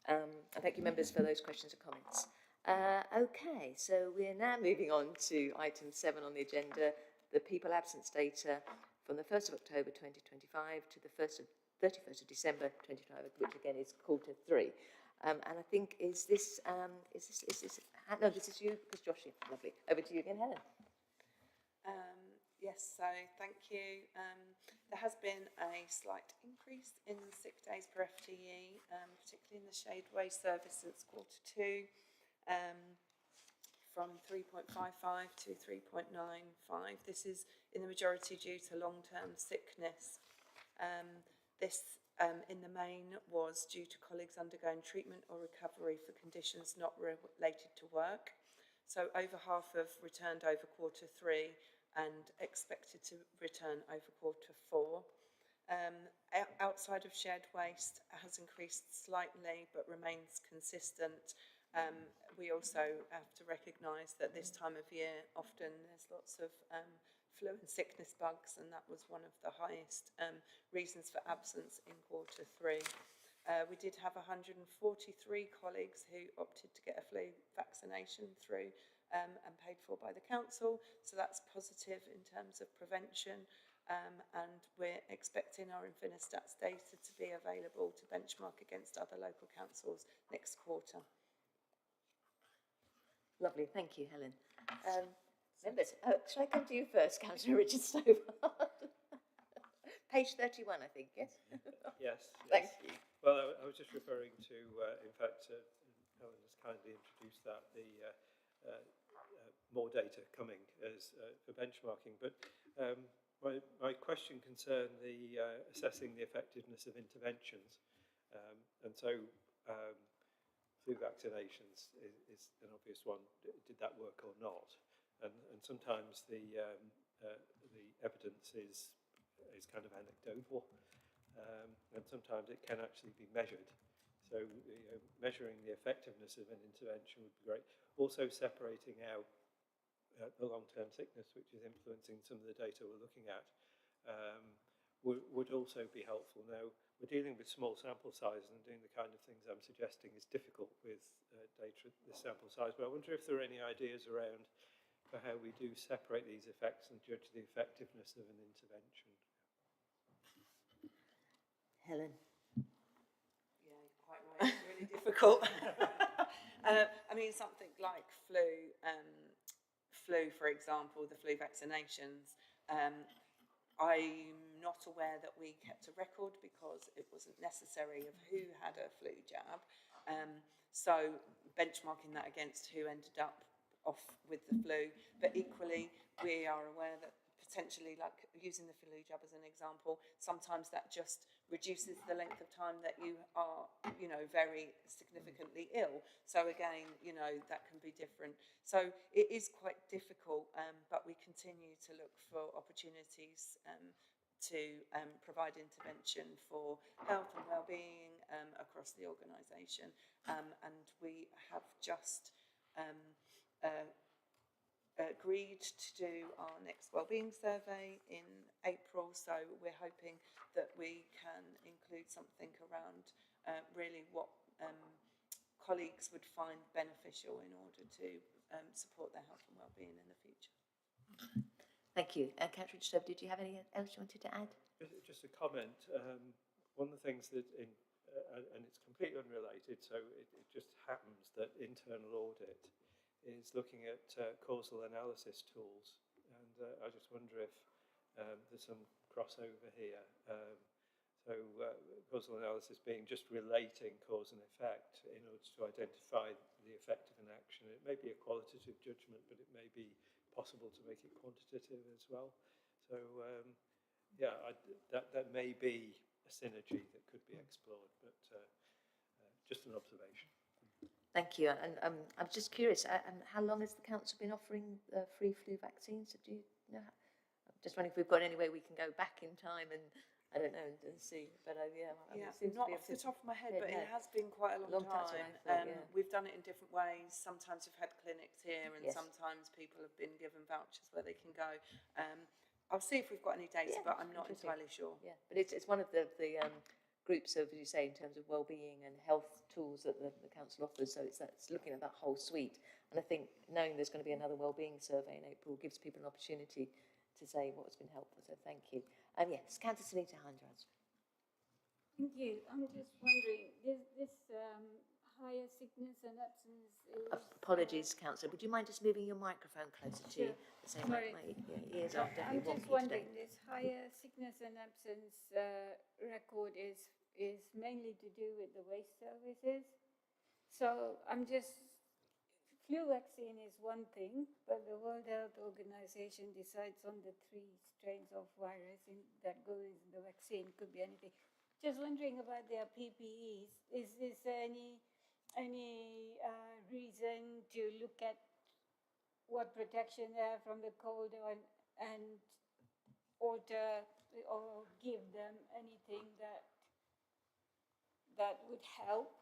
And thank you, members, for those questions and comments. Okay, so we're now moving on to item 7 on the agenda, the people absence data from the 1st of October 2025 to the 31st of December 2025, which again is quarter 3. And I think, no, this is you, because Josh, lovely. Over to you again, Helen. Yes, so thank you. There has been a slight increase in sick days per FTE, particularly in the Shadeway service since quarter 2, from 3.55 to 3.95. This is in the majority due to long-term sickness. This, in the main, was due to colleagues undergoing treatment or recovery for conditions not related to work. So over half have returned over quarter 3 and expected to return over quarter 4. Outside of shared waste has increased slightly but remains consistent. We also have to recognise that this time of year often there's lots of flu and sickness bugs, and that was one of the highest reasons for absence in quarter 3. We did have 143 colleagues who opted to get a flu vaccination through and paid for by the council, so that's positive in terms of prevention, and we're expecting our Infinistats data to be available to benchmark against other local councils next quarter. Lovely, thank you, Helen. Members, shall I come to you first, Councillor Richard Stovard? Page 31, I think, yes? Yes. Thank you. Well, I was just referring to, in fact, Helen has kindly introduced that, the more data coming as for benchmarking. But my question concerned the assessing the effectiveness of interventions. And so flu vaccinations is an obvious one. Did that work or not? And sometimes the evidence is kind of anecdotal, and sometimes it can actually be measured. So measuring the effectiveness of an intervention would be great. Also separating out the long-term sickness, which is influencing some of the data we're looking at, would also be helpful. Now, we're dealing with small sample sizes, and doing the kind of things I'm suggesting is difficult with data at this sample size, but I wonder if there are any ideas around for how we do separate these effects and judge the effectiveness of an intervention. Helen. Yeah, you're quite right. It's really difficult. I mean, something like flu, for example, the flu vaccinations. I'm not aware that we kept a record because it wasn't necessary of who had a flu jab. So benchmarking that against who ended up off with the flu, but equally we are aware that potentially, like using the flu jab as an example, sometimes that just reduces the length of time that you are, very significantly ill. So again, that can be different. So it is quite difficult, but we continue to look for opportunities to provide intervention for health and wellbeing across the organisation. And we have just agreed to do our next wellbeing survey in April, so we're hoping that we can include something around really what colleagues would find beneficial in order to support their health and wellbeing in the future. Thank you. Catherine Stubb, did you have anything else you wanted to add? Just a comment. One of the things that, and it's completely unrelated, so it just happens that internal audit is looking at causal analysis tools, and I just wonder if there's some crossover here. Causal analysis being just relating cause and effect in order to identify the effect of an action. It may be a qualitative judgment, but it may be possible to make it quantitative as well. So that may be a synergy that could be explored, but just an observation. Thank you. And I'm just curious, how long has the council been offering free flu vaccines? Do you know? I'm just wondering if we've got any way we can go back in time and, I don't know, and see. But it seems not to be off the top of my head, but it has been quite a long time. We've done it in different ways. Sometimes we've had clinics here, and sometimes people have been given vouchers where they can go. I'll see if we've got any data, but I'm not entirely sure. Yeah, but it's one of the groups of, as you say, in terms of wellbeing and health tools that the council offers. So it's looking at that whole suite. And I think knowing there's going to be another wellbeing survey in April gives people an opportunity to say what's been helpful. So thank you. Yes, Countess Anita Hindrance. Thank you. I'm just wondering, this higher sickness and absence is... Apologies, Councillor. Would you mind just moving your microphone closer to you? Same Sorry. My ears are definitely I'm just wonky wondering, today. this higher sickness and absence record is mainly to do with the waste services. So I'm just... Flu vaccine is one thing, but the World Health Organization decides on the 3 strains of virus that go in the vaccine. Could be anything. Just wondering about their PPEs. Is there any reason to look at what protection they have from the cold and alter or give them anything that would help?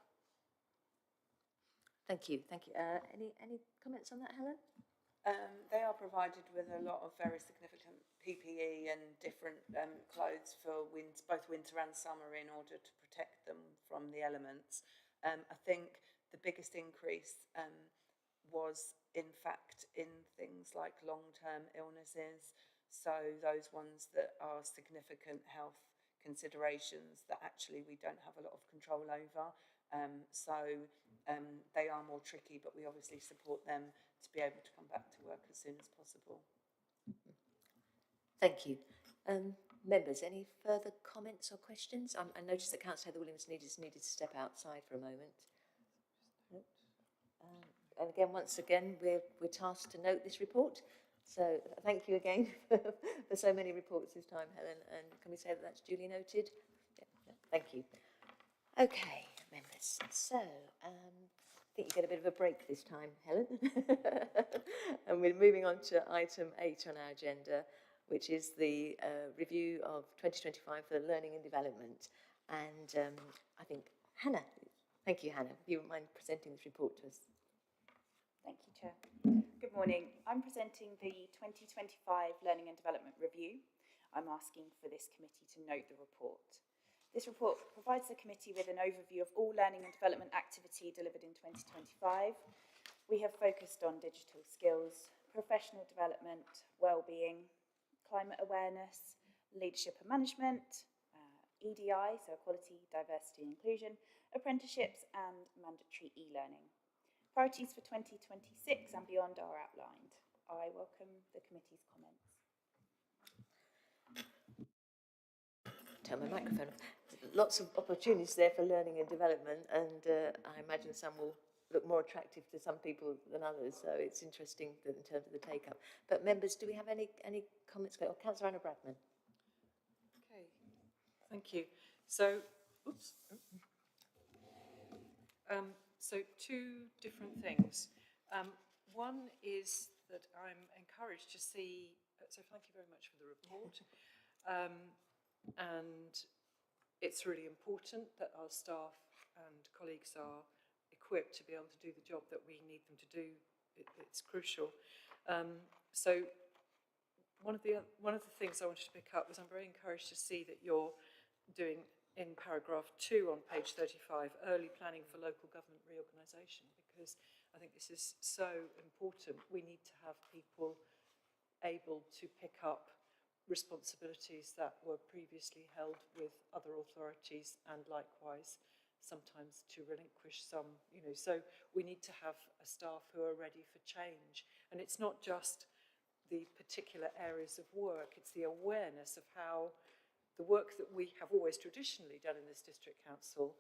Thank you. Any comments on that, Helen? They are provided with a lot of very significant PPE and different clothes for both winter and summer in order to protect them from the elements. I think the biggest increase was, in fact, in things like long-term illnesses. So those ones that are significant health considerations that actually we don't have a lot of control over. They are more tricky, but we obviously support them to be able to come back to work as soon as possible. Thank you. Members, any further comments or questions? I noticed that Councillor Heather Williams needed to step outside for a moment. And again, once again, we're tasked to note this report. So thank you again for so many reports this time, Helen. And can we say that that's duly noted? Yeah, thank you. Okay, members. So I think you get a bit of a break this time, Helen. And we're moving on to item 8 on our agenda, which is the review of 2025 for learning and development. And I think Hannah, thank you, Hannah. You wouldn't mind presenting this report to us? Thank you, Chair. Good morning. I'm presenting the 2025 Learning and Development Review. I'm asking for this committee to note the report. This report provides the committee with an overview of all learning and development activity delivered in 2025. We have focused on digital skills, professional development, well-being, climate awareness, leadership and management, EDI, so equality, diversity and inclusion, apprenticeships and mandatory e-learning. Priorities for 2026 and beyond are outlined. I welcome the committee's comments. Turn my microphone off. Lots of opportunities there for learning and development, and I imagine some will look more attractive to some people than others, so it's interesting that in terms of the take-up. But members, do we have any comments? Oh, Councillor Anna Bradman. Okay, thank you. So, so two different things. One is that I'm encouraged to see, so thank you very much for the report. And it's really important that our staff and colleagues are equipped to be able to do the job that we need them to do. It's crucial. So one of the things I wanted to pick up was I'm very encouraged to see that you're doing in paragraph 2 on page 35, early planning for local government reorganisation, because I think this is so important. We need to have people able to pick up responsibilities that were previously held with other authorities, and likewise sometimes to relinquish some, so we need to have a staff who are ready for change. And it's not just the particular areas of work, it's the awareness of how the work that we have always traditionally done in this district council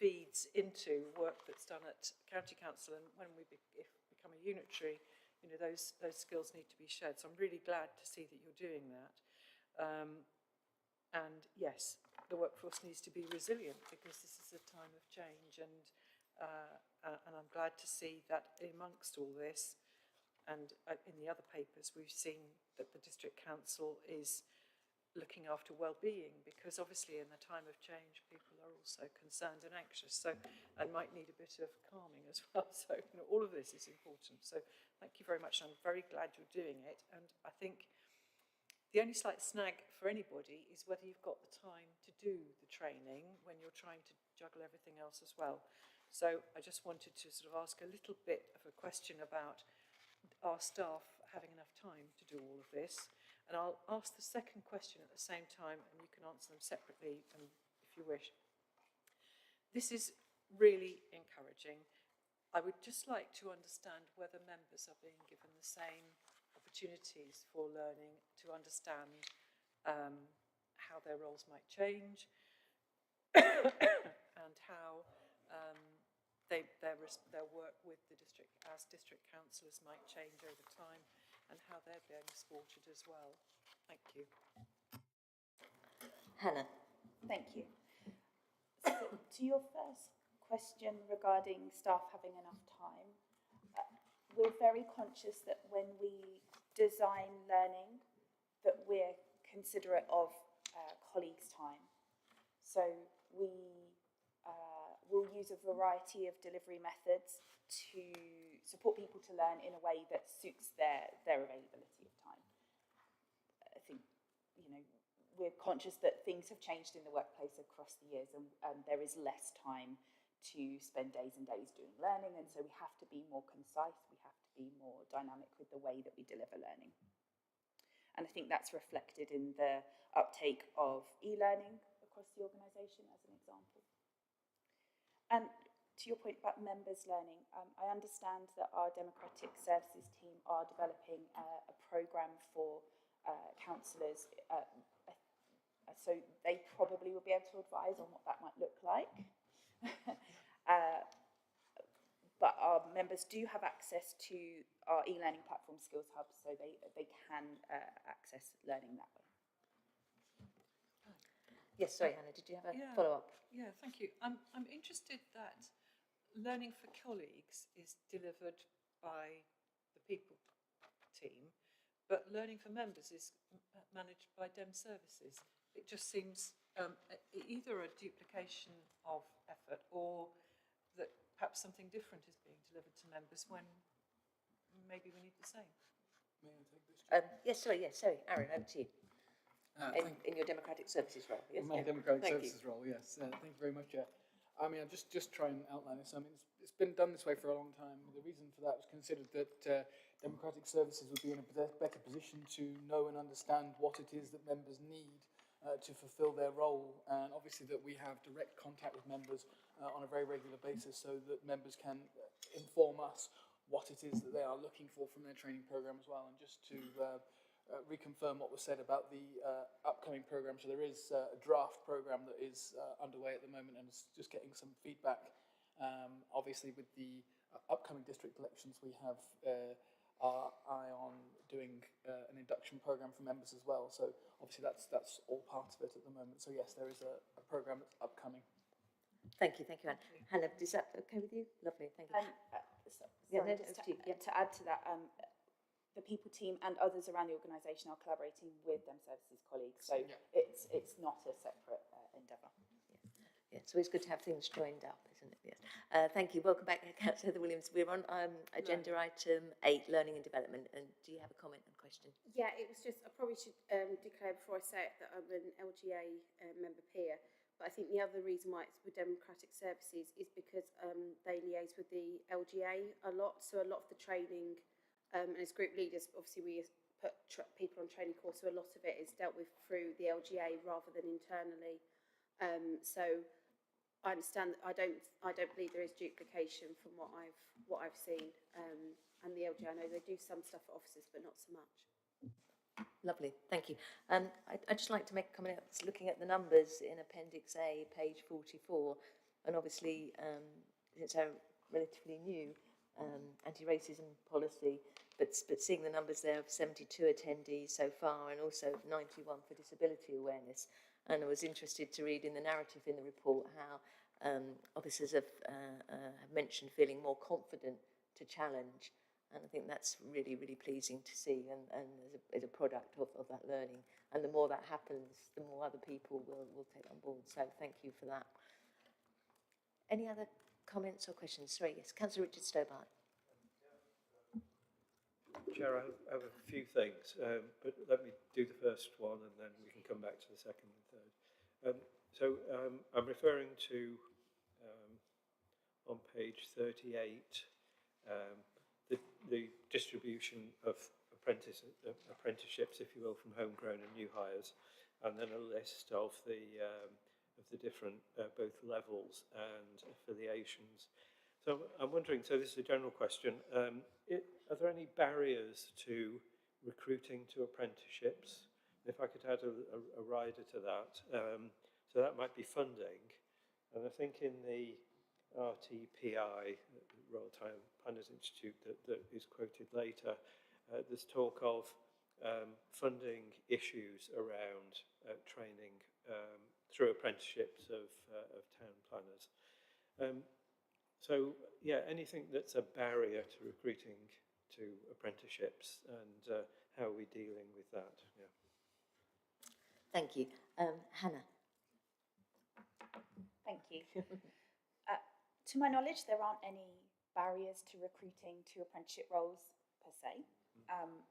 feeds into work that's done at county council, and when we become a unitary, those skills need to be shared. So I'm really glad to see that you're doing that. And yes, the workforce needs to be resilient because this is a time of change, and I'm glad to see that amongst all this, and in the other papers we've seen that the district council is looking after well-being, because obviously in the time of change people are also concerned and anxious, so and might need a bit of calming as well. So all of this is important. So thank you very much. I'm very glad you're doing it, and I think the only slight snag for anybody is whether you've got the time to do the training when you're trying to juggle everything else as well. So I just wanted to sort of ask a little bit of a question about our staff having enough time to do all of this. And I'll ask the second question at the same time, and you can answer them separately if you wish. This is really encouraging. I would just like to understand whether members are being given the same opportunities for learning, to understand how their roles might change and how their work with the district as district councillors might change over time, and how they're being supported as well. Thank you. Hannah. Thank you. So, to your first question regarding staff having enough time, we're very conscious that when we design learning, that we're considerate of colleagues' time. So we will use a variety of delivery methods to support people to learn in a way that suits their availability of time. I think, we're conscious that things have changed in the workplace across the years, and there is less time to spend days and days doing learning, and so we have to be more concise, we have to be more dynamic with the way that we deliver learning. And I think that's reflected in the uptake of e-learning across the organisation as an example. And to your point about members learning, I understand that our Democratic Services team are developing a programme for councillors, so they probably will be able to advise on what that might look like. But our members do have access to our e-learning platform Skills Hub, so they can access learning that way. Yes, sorry, Hannah, did you have a follow-up? Yeah, thank you. I'm interested that learning for colleagues is delivered by the people team, but learning for members is managed by DEM services. It just seems either a duplication of effort, or that perhaps something different is being delivered to members when maybe we need the same. May I take this? Yes, sorry, Aaron, over to you. In your democratic services role, yes? My democratic services role, yes. Thank you very much, Chair. I mean, I'll just try and outline this. I mean, it's been done this way for a long time. The reason for that was considered that democratic services would be in a better position to know and understand what it is that members need to fulfil their role, and obviously that we have direct contact with members on a very regular basis, so that members can inform us what it is that they are looking for from their training program as well. And just to reconfirm what was said about the upcoming programme. So there is a draft programme that is underway at the moment and is just getting some feedback. Obviously with the upcoming district elections, we have our eye on doing an induction programme for members as well. So obviously that's all part of it at the moment. So yes, there is a programme that's upcoming. Thank you, Anne. Hannah, is that okay with you? Lovely, thank you. Sorry, to add to that, the people team and others around the organisation are collaborating with Dem Services colleagues, so it's not a separate endeavour. Yeah, so it's good to have things joined up, isn't it? Yes. Thank you. Welcome back, Councillor Williams. We're on agenda item 8, learning and development. And do you have a comment and question? Yeah, it was just, I probably should declare before I say it that I'm an LGA member peer. But I think the other reason why it's with democratic services is because they liaise with the LGA a lot. So a lot of the training, and as group leaders, obviously we put people on training course, so a lot of it is dealt with through the LGA rather than internally. So I understand that I don't believe there is duplication from what I've seen. And the LGA, I know they do some stuff at offices, but not so much. Lovely, thank you. I'd just like to make a comment looking at the numbers in Appendix A, page 44, and obviously it's a relatively new anti-racism policy, but seeing the numbers there of 72 attendees so far and also 91 for disability awareness. And I was interested to read in the narrative in the report how officers have mentioned feeling more confident to challenge. And I think that's really, really pleasing to see and as a product of that learning. And the more that happens, the more other people will take on board. So thank you for that. Any other comments or questions? Sorry, yes, Councillor Richard Stobart. Chair, I have a few things, but let me do the first one and then we can come back to the second and third. I'm referring to, on page 38, the distribution of apprenticeships, if you will, from homegrown and new hires, and then a list of the different both levels and affiliations. So I'm wondering, so this is a general question, are there any barriers to recruiting to apprenticeships? If I could add a rider to that, so that might be funding. And I think in the RTPI, Royal Planners Institute, that is quoted later, there's talk of funding issues around training through apprenticeships of town planners. So, yeah, anything that's a barrier to recruiting to apprenticeships, and how are we dealing with that? Yeah. Thank you. Hannah. Thank you. To my knowledge, there aren't any barriers to recruiting to apprenticeship roles per se,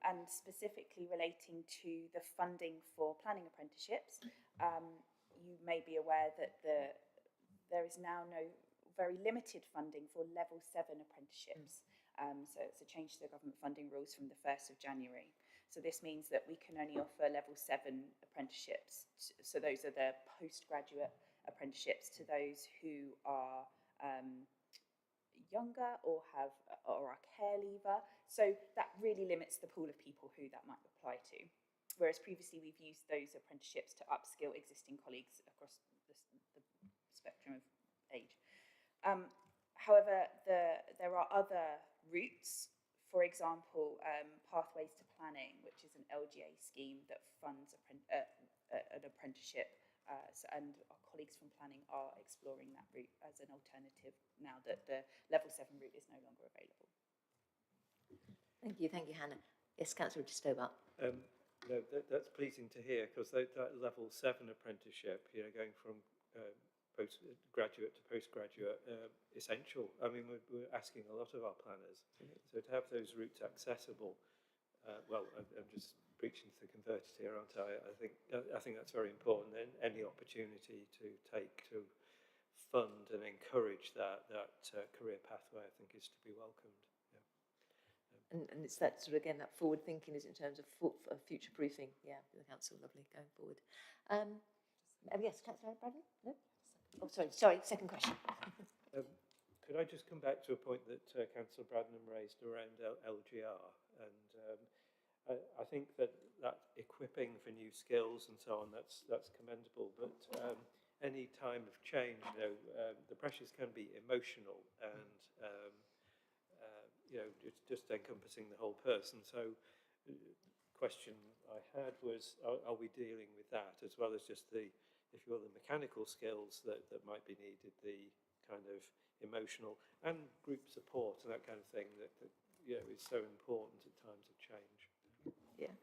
and specifically relating to the funding for planning apprenticeships. You may be aware that there is now very limited funding for level 7 apprenticeships. So it's a change to the government funding rules from the 1st of January. So this means that we can only offer level 7 apprenticeships. So those are the postgraduate apprenticeships to those who are younger or are care leaver. So that really limits the pool of people who that might apply to. Whereas previously we've used those apprenticeships to upskill existing colleagues across the spectrum of age. However, there are other routes. For example, Pathways to Planning, which is an LGA scheme that funds an apprenticeship, and our colleagues from planning are exploring that route as an alternative now that the level 7 route is no longer available. Thank you, Hannah. Yes, Councillor Stobart. No, that's pleasing to hear, because that level 7 apprenticeship, going from postgraduate to postgraduate, essential. I mean, we're asking a lot of our planners. So to have those routes accessible well, I'm just preaching to the converted here, aren't I? I think that's very important. And any opportunity to take to fund and encourage that career pathway, I think, is to be welcomed. Yeah. And it's that sort of, again, that forward thinking is in terms of future proofing. Yeah, the council, lovely, going forward. Yes, Councillor Braddon? No? Oh, sorry, second question. Could I just come back to a point that Councillor Bradnam raised around LGR? And I think that equipping for new skills and so on, that's commendable. But any time of change, the pressures can be emotional and, it's just encompassing the whole person. So the question I had was, are we dealing with that as well as just the, if you will, the mechanical skills that might be needed, the kind of emotional and group support and that kind of thing that is so important at times of change. Yeah.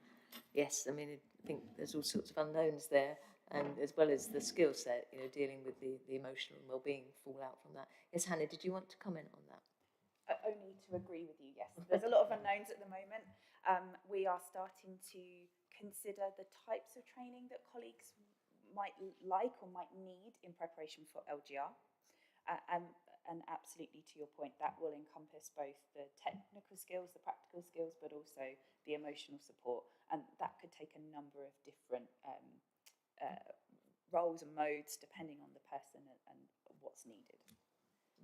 Yes, I mean, I think there's all sorts of unknowns there, and as well as the skill set, dealing with the emotional well-being fallout from that. Yes, Hannah, did you want to comment on that? Only to agree with you, yes. There's a lot of unknowns at the moment. We are starting to consider the types of training that colleagues might like or might need in preparation for LGR. And absolutely, to your point, that will encompass both the technical skills, the practical skills, but also the emotional support. And that could take a number of different roles and modes depending on the person and what's needed.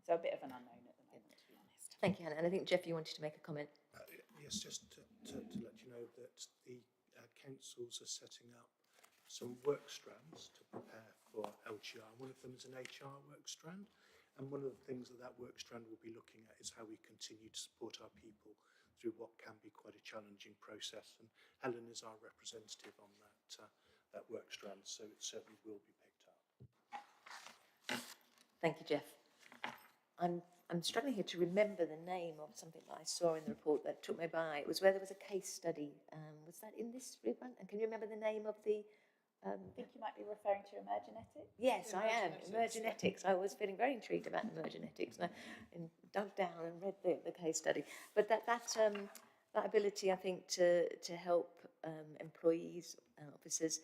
So a bit of an unknown at the moment, to be honest. Thank you, Hannah. And I think, Jeff, you wanted to make a comment. Yes, just to let you know that the councils are setting up some work strands to prepare for LGR. One of them is an HR work strand. And one of the things that work strand will be looking at is how we continue to support our people through what can be quite a challenging process. And Helen is our representative on that work strand, so it certainly will be picked up. Thank you, Jeff. I'm struggling here to remember the name of something that I saw in the report that took me by. It was where there was a case study. Was that in this report? And can you remember the name of the... I think you might be referring to emergenetics. Yes, I am. Emergenetics. I was feeling very intrigued about emergenetics, and I dug down and read the case study. But that ability, I think, to help employees and officers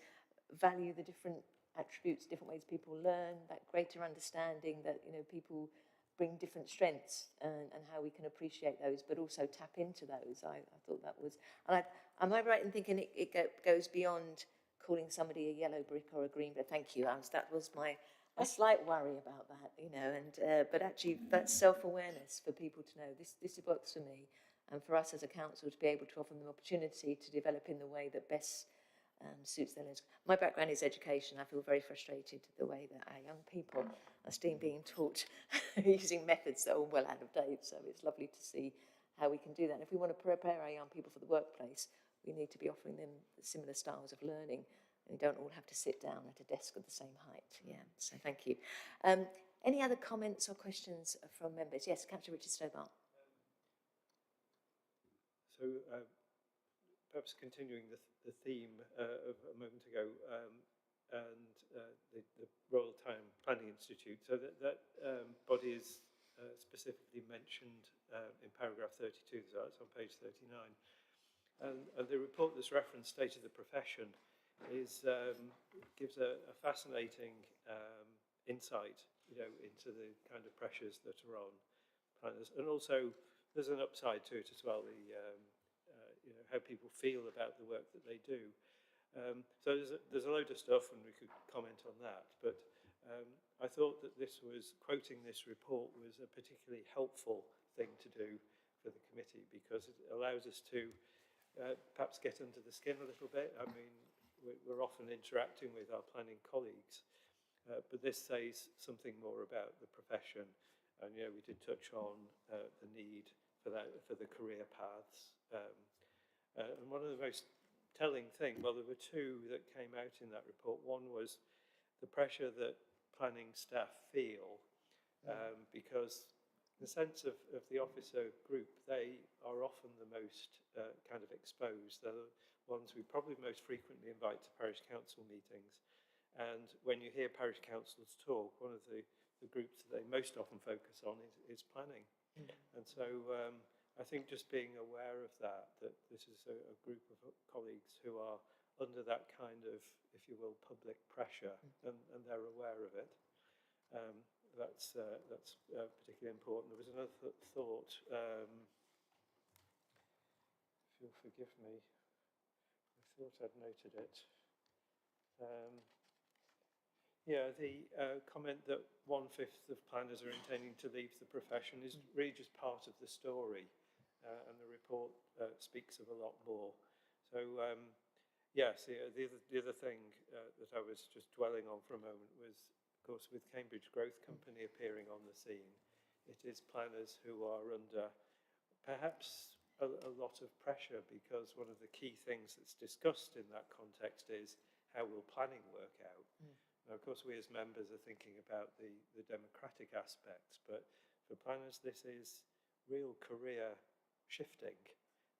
value the different attributes, different ways people learn, that greater understanding that people bring different strengths and how we can appreciate those, but also tap into those. I thought that was. And am I right in thinking it goes beyond calling somebody a yellow brick or a green brick? Thank you, Alice. That was my slight worry about that, and but actually that's self-awareness for people to know this works for me, and for us as a council to be able to offer them opportunity to develop in the way that best suits their lives. My background is education. I feel very frustrated the way that our young people are still being taught using methods that are well out of date. So it's lovely to see how we can do that. And if we want to prepare our young people for the workplace, we need to be offering them similar styles of learning. And they don't all have to sit down at a desk of the same height. Yeah, so thank you. Any other comments or questions from members? Yes, Councillor Richard Stobart. So perhaps continuing the theme of a moment ago, and the Royal Town Planning Institute. So that body is specifically mentioned in paragraph 32, so it's on page 39. And the report that's referenced, State of the Profession, gives a fascinating insight, into the kind of pressures that are on planners, and also there's an upside to it as well. How people feel about the work that they do. So there's a load of stuff, and we could comment on that. But I thought that quoting this report was a particularly helpful thing to do for the committee, because it allows us to perhaps get under the skin a little bit. I mean, we're often interacting with our planning colleagues, but this says something more about the profession. And we did touch on the need for the career paths. And one of the most telling things, well, there were two that came out in that report. One was the pressure that planning staff feel, because the sense of the officer group, they are often the most kind of exposed. They're the ones we probably most frequently invite to parish council meetings. And when you hear parish councils talk, one of the groups that they most often focus on is planning. And so I think just being aware of that this is a group of colleagues who are under that kind of, if you will, public pressure, and they're aware of it. That's particularly important. There was another thought, if you'll forgive me, I thought I'd noted it. Yeah, the comment that 1/5 of planners are intending to leave the profession is really just part of the story, and the report speaks of a lot more. So, yes, the other thing that I was just dwelling on for a moment was, of course, with Cambridge Growth Company appearing on the scene, it is planners who are under perhaps a lot of pressure, because one of the key things that's discussed in that context is how will planning work out. Now, of course, we as members are thinking about the democratic aspects, but for planners, this is real career shifting.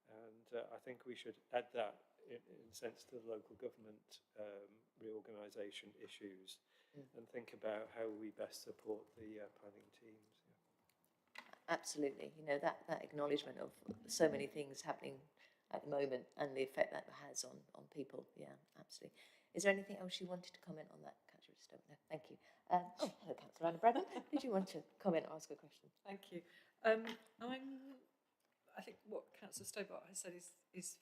And I think we should add that in a sense to the local government reorganisation issues, and think about how we best support the planning teams. Yeah. Absolutely. You know, that acknowledgement of so many things happening at the moment and the effect that has on people. Yeah, absolutely. Is there anything else you wanted to comment on that, Councillor Stowe? No, thank you. Hello, Councillor Anna Bradman. Did you want to comment or ask a question? Thank you. I think what Councillor Stobart has said is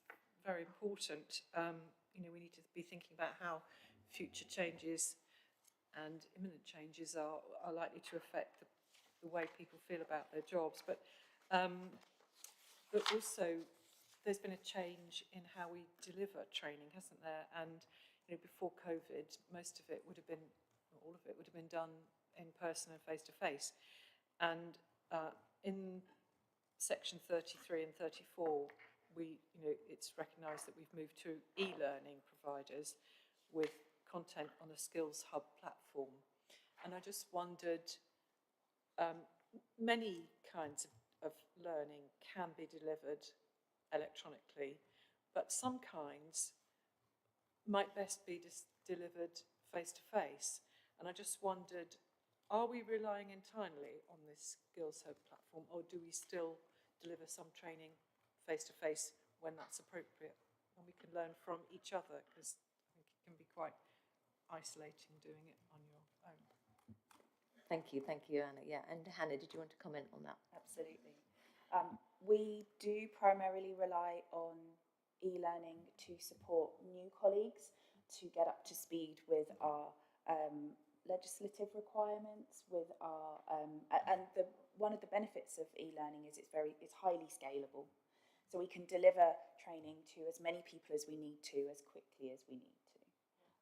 very important. You know, we need to be thinking about how future changes and imminent changes are likely to affect the way people feel about their jobs. But also, there's been a change in how we deliver training, hasn't there? And you know, before COVID, most of it would have been, or all of it would have been done in person and face to face. And in section 33 and 34, it's recognised that we've moved to e-learning providers with content on a Skills Hub platform. And I just wondered, many kinds of learning can be delivered electronically, but some kinds might best be delivered face to face. And I just wondered, are we relying entirely on this Skills Hub platform, or do we still deliver some training face to face when that's appropriate? And we can learn from each other, because I think it can be quite isolating doing it on your own. Thank you, Anna. Yeah, and Hannah, did you want to comment on that? Absolutely. We do primarily rely on e-learning to support new colleagues to get up to speed with our legislative requirements, with our one of the benefits of e-learning is it's highly scalable. So we can deliver training to as many people as we need to, as quickly as we need to.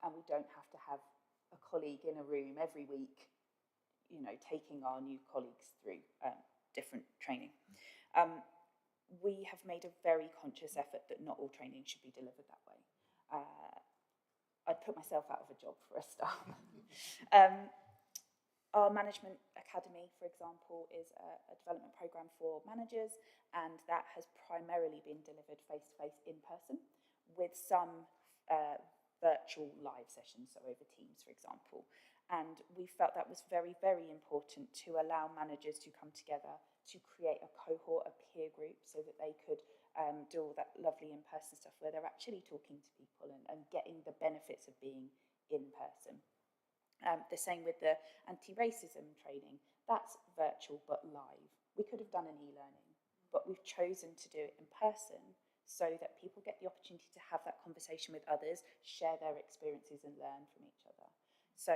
And we don't have to have a colleague in a room every week, you know, taking our new colleagues through different training. We have made a very conscious effort that not all training should be delivered that way. I'd put myself out of a job for a start. Our management academy, for example, is a development programme for managers, and that has primarily been delivered face-to-face in person, with some virtual live sessions, so over Teams, for example. And we felt that was very, very important to allow managers to come together to create a cohort, a peer group, so that they could do all that lovely in-person stuff where they're actually talking to people and getting the benefits of being in person. The same with the anti-racism training. That's virtual but live. We could have done an e-learning, but we've chosen to do it in person so that people get the opportunity to have that conversation with others, share their experiences and learn from each other. So,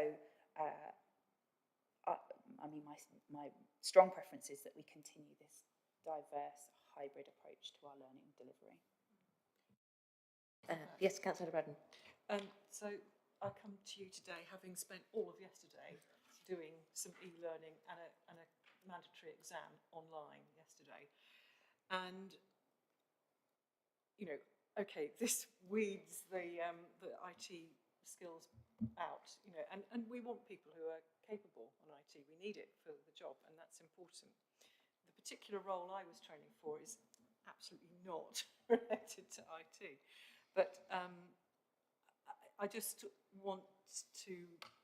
my strong preference is that we continue this diverse hybrid approach to our learning and delivery. Yes, Councillor Braddon. So I come to you today having spent all of yesterday doing some e-learning and a mandatory exam online yesterday. And, you know, okay, this weeds the IT skills out, you know, and we want people who are capable on IT. We need it for the job, and that's important. The particular role I was training for is absolutely not related to IT. But I just want to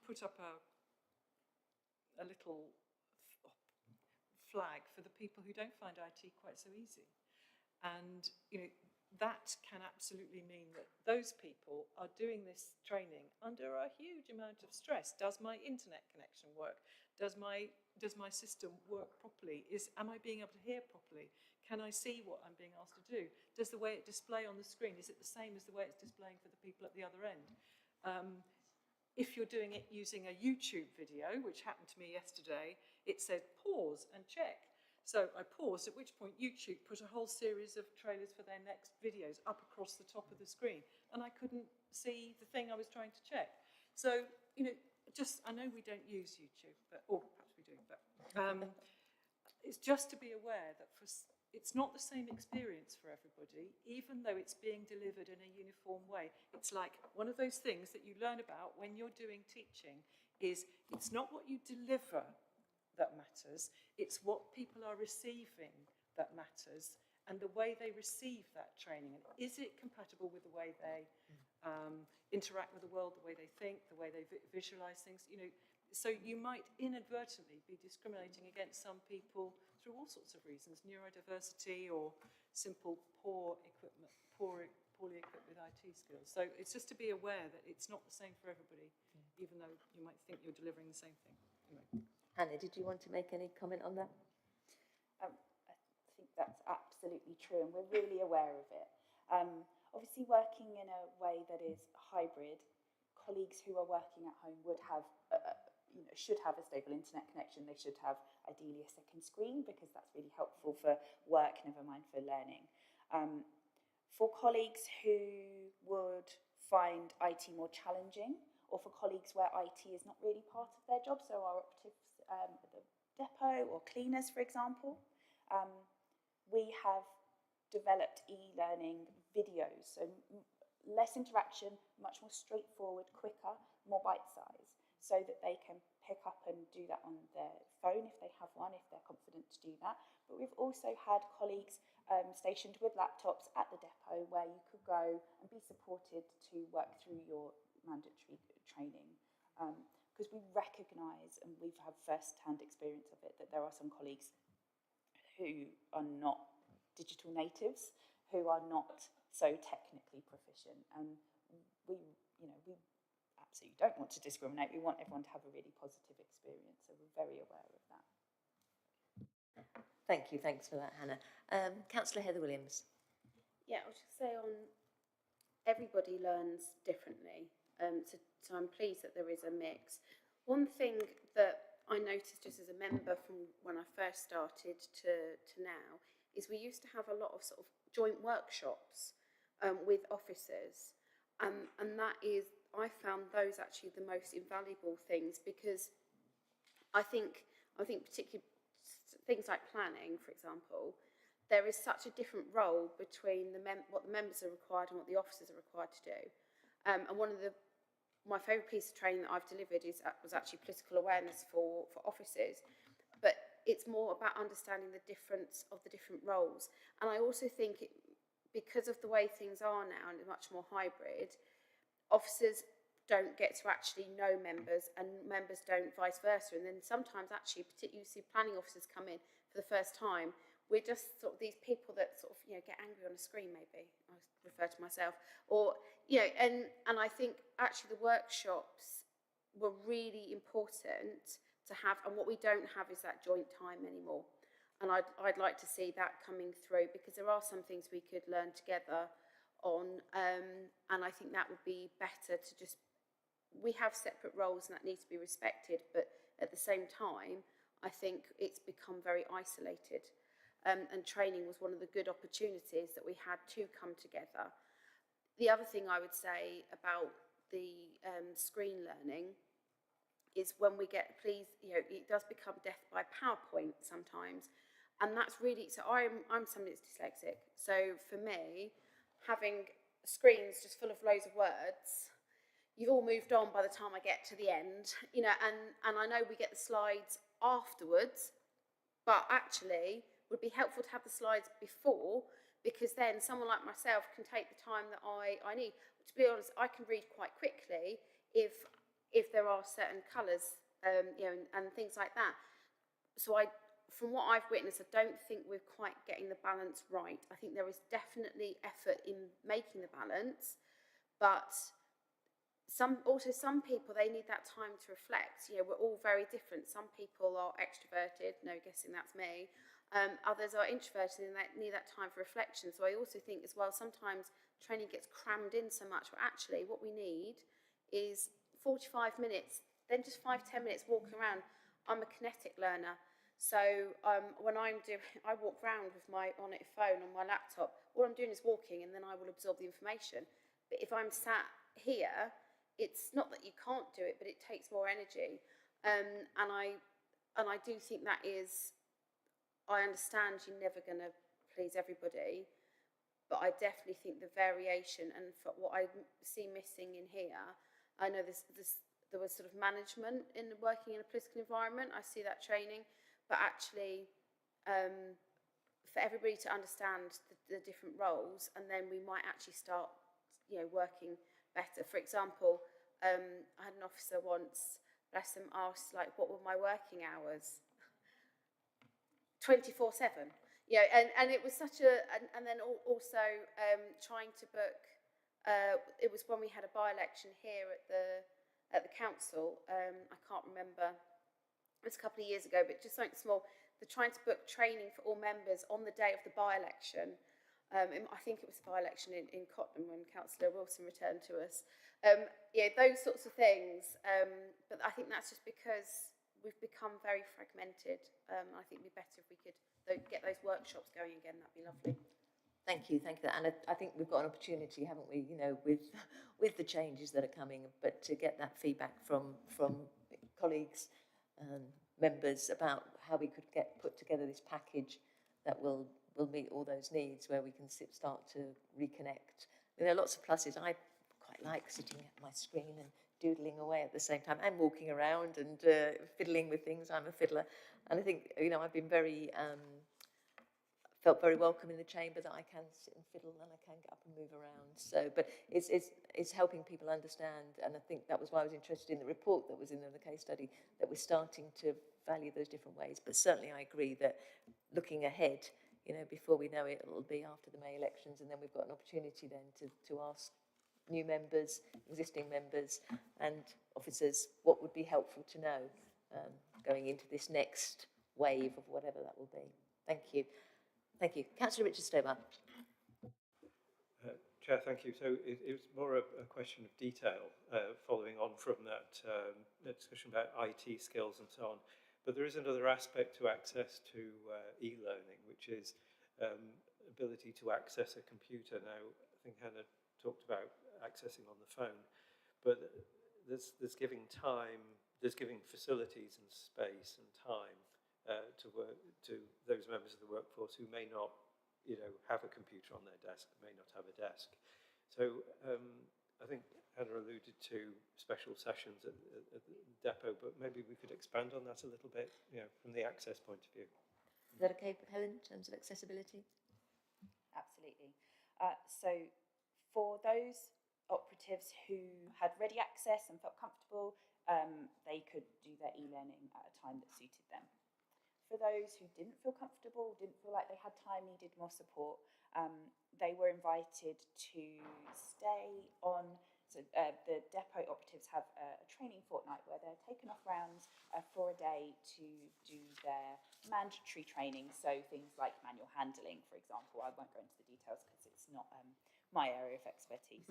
put up a little flag for the people who don't find IT quite so easy. And, that can absolutely mean that those people are doing this training under a huge amount of stress. Does my internet connection work? Does my system work properly? Am I being able to hear properly? Can I see what I'm being asked to do? Does the way it display on the screen, is it the same as the way it's displaying for the people at the other end? If you're doing it using a YouTube video, which happened to me yesterday, it said pause and check. So I paused, at which point YouTube put a whole series of trailers for their next videos up across the top of the screen, and I couldn't see the thing I was trying to check. So, I know we don't use YouTube, or perhaps we do, but it's just to be aware that it's not the same experience for everybody, even though it's being delivered in a uniform way. It's like one of those things that you learn about when you're doing teaching is it's not what you deliver that matters, it's what people are receiving that matters, and the way they receive that training. And is it compatible with the way they interact with the world, the way they think, the way they visualize things? So you might inadvertently be discriminating against some people through all sorts of reasons, neurodiversity or simple poorly equipped with IT skills. So it's just to be aware that it's not the same for everybody, even though you might think you're delivering the same thing. Anyway. Hannah, did you want to make any comment on that? I think that's absolutely true, and we're really aware of it. Obviously, working in a way that is hybrid, colleagues who are working at home would have, should have a stable internet connection. They should have, ideally, a second screen, because that's really helpful for work, never mind for learning. For colleagues who would find IT more challenging, or for colleagues where IT is not really part of their job, so our operatives at the depot or cleaners, for example, we have developed e-learning videos, so less interaction, much more straightforward, quicker, more bite-sized, so that they can pick up and do that on their phone if they have one, if they're confident to do that. But we've also had colleagues stationed with laptops at the depot where you could go and be supported to work through your mandatory training. Because we recognise, and we've had first-hand experience of it, that there are some colleagues who are not digital natives, who are not so technically proficient, and we absolutely don't want to discriminate. We want everyone to have a really positive experience, so we're very aware of that. Thank you, thanks for that, Hannah. Councillor Heather Williams. Yeah, I was just say everybody learns differently, so I'm pleased that there is a mix. One thing that I noticed just as a member from when I first started to now is we used to have a lot of sort of joint workshops with officers, and that is, I found those actually the most invaluable things, because I think particularly things like planning, for example, there is such a different role between what the members are required and what the officers are required to do. And one of my favourite piece of training that I've delivered was actually political awareness for officers, but it's more about understanding the difference of the different roles. And I also think because of the way things are now and much more hybrid, officers don't get to actually know members, and members don't vice versa. And then sometimes actually, particularly you see planning officers come in for the first time, we're just sort of these people that sort of, get angry on a screen, maybe, I refer to myself, or, and I think actually the workshops were really important to have, and what we don't have is that joint time anymore. And I'd like to see that coming through, because there are some things we could learn together on, and I think that would be better to just, we have separate roles and that needs to be respected, but at the same time, I think it's become very isolated. And training was one of the good opportunities that we had to come together. The other thing I would say about the screen learning is when we get, it does become death by PowerPoint sometimes. And that's really, so I'm somebody that's dyslexic. So for me, having screens just full of loads of words, you've all moved on by the time I get to the end, and I know we get the slides afterwards, but actually would be helpful to have the slides before, because then someone like myself can take the time that I need. To be honest, I can read quite quickly if there are certain colours, and things like that. So from what I've witnessed, I don't think we're quite getting the balance right. I think there is definitely effort in making the balance, but some people, they need that time to reflect. You know, we're all very different. Some people are extroverted, no guessing that's me. Others are introverted and they need that time for reflection. So I also think as well, sometimes training gets crammed in so much, but actually what we need is 45 minutes, then just 5-10 minutes walking around. I'm a kinetic learner. So when I walk around with my phone on my laptop, all I'm doing is walking and then I will absorb the information. But if I'm sat here, it's not that you can't do it, but it takes more energy. And I do think that is, I understand you're never going to please everybody, but I definitely think the variation and for what I see missing in here, I know there was sort of management in working in a political environment. I see that training, but actually for everybody to understand the different roles, and then we might actually start, you know, working better. For example, I had an officer once, bless them, asked like, what were my working hours? 24/7, you know, and it was such a, and then also trying to book, it was when we had a by-election here at the council, I can't remember, it was a couple of years ago, but just something small, they're trying to book training for all members on the day of the by-election. I think it was the by-election in Cotton when Councillor Wilson returned to us. Yeah, those sorts of things, but I think that's just because we've become very fragmented. I think it'd be better if we could get those workshops going again. That'd be lovely. Thank you, and I think we've got an opportunity, haven't we? You know, with the changes that are coming, but to get that feedback from colleagues and members about how we could put together this package that will meet all those needs, where we can start to reconnect. There are lots of pluses. I quite like sitting at my screen and doodling away at the same time and walking around and fiddling with things. I'm a fiddler, and I think, you know, I've been very felt very welcome in the chamber that I can sit and fiddle and I can get up and move around. So, but it's helping people understand, and I think that was why I was interested in the report that was in the case study, that we're starting to value those different ways. But certainly I agree that looking ahead, you know, before we know it, it'll be after the May elections, and then we've got an opportunity then to ask new members, existing members and officers what would be helpful to know going into this next wave of whatever that will be. Thank you. Thank you. Councillor Richard Stober. Chair, thank you. So it was more a question of detail following on from that discussion about IT skills and so on. But there is another aspect to access to e-learning, which is ability to access a computer. Now, I think Hannah talked about accessing on the phone, but there's giving time, there's giving facilities and space and time to work to those members of the workforce who may not, you know, have a computer on their desk, may not have a desk. So I think Hannah alluded to special sessions at the depot, but maybe we could expand on that a little bit, you know, from the access point of view. Is that okay, Helen, in terms of accessibility? Absolutely. So for those operatives who had ready access and felt comfortable, they could do their e-learning at a time that suited them. For those who didn't feel comfortable, didn't feel like they had time, needed more support, they were invited to stay on. So the depot operatives have a training fortnight where they're taken off rounds for a day to do their mandatory training. So things like manual handling, for example. I won't go into the details because it's not my area of expertise.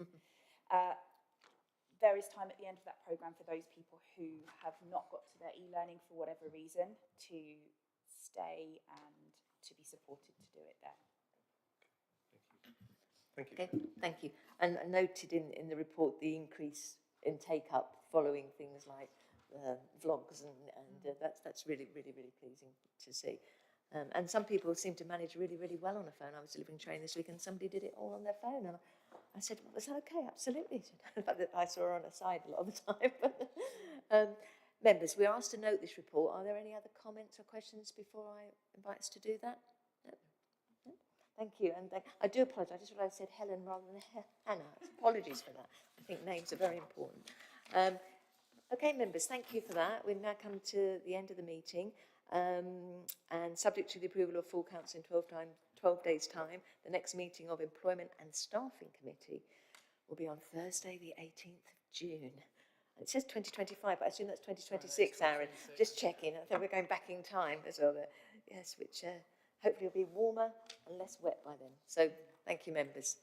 There is time at the end of that programme for those people who have not got to their e-learning for whatever reason to stay and to be supported to do it there. Thank you. Okay, thank you. And noted in the report the increase in take-up following things like vlogs, and that's really, really, really pleasing to see. And some people seem to manage really, really well on a phone. I was delivering training this week and somebody did it all on their phone, and I said, was that okay? Absolutely. In fact, I saw her on her side a lot of the time. Members, we're asked to note this report. Are there any other comments or questions before I invite us to do that? No? No? Thank you. And I do apologise. I just realised I said Helen rather than Hannah. Apologies for that. I think names are very important. Okay, members, thank you for that. We've now come to the end of the meeting. And subject to the approval of full council in 12 days' time, the next meeting of Employment and Staffing Committee will be on Thursday, the 18th of June. It says 2025, but I assume that's 2026, Aaron. Just checking. I think we're going back in time as well. Yes, which hopefully will be warmer and less wet by then. So thank you, members.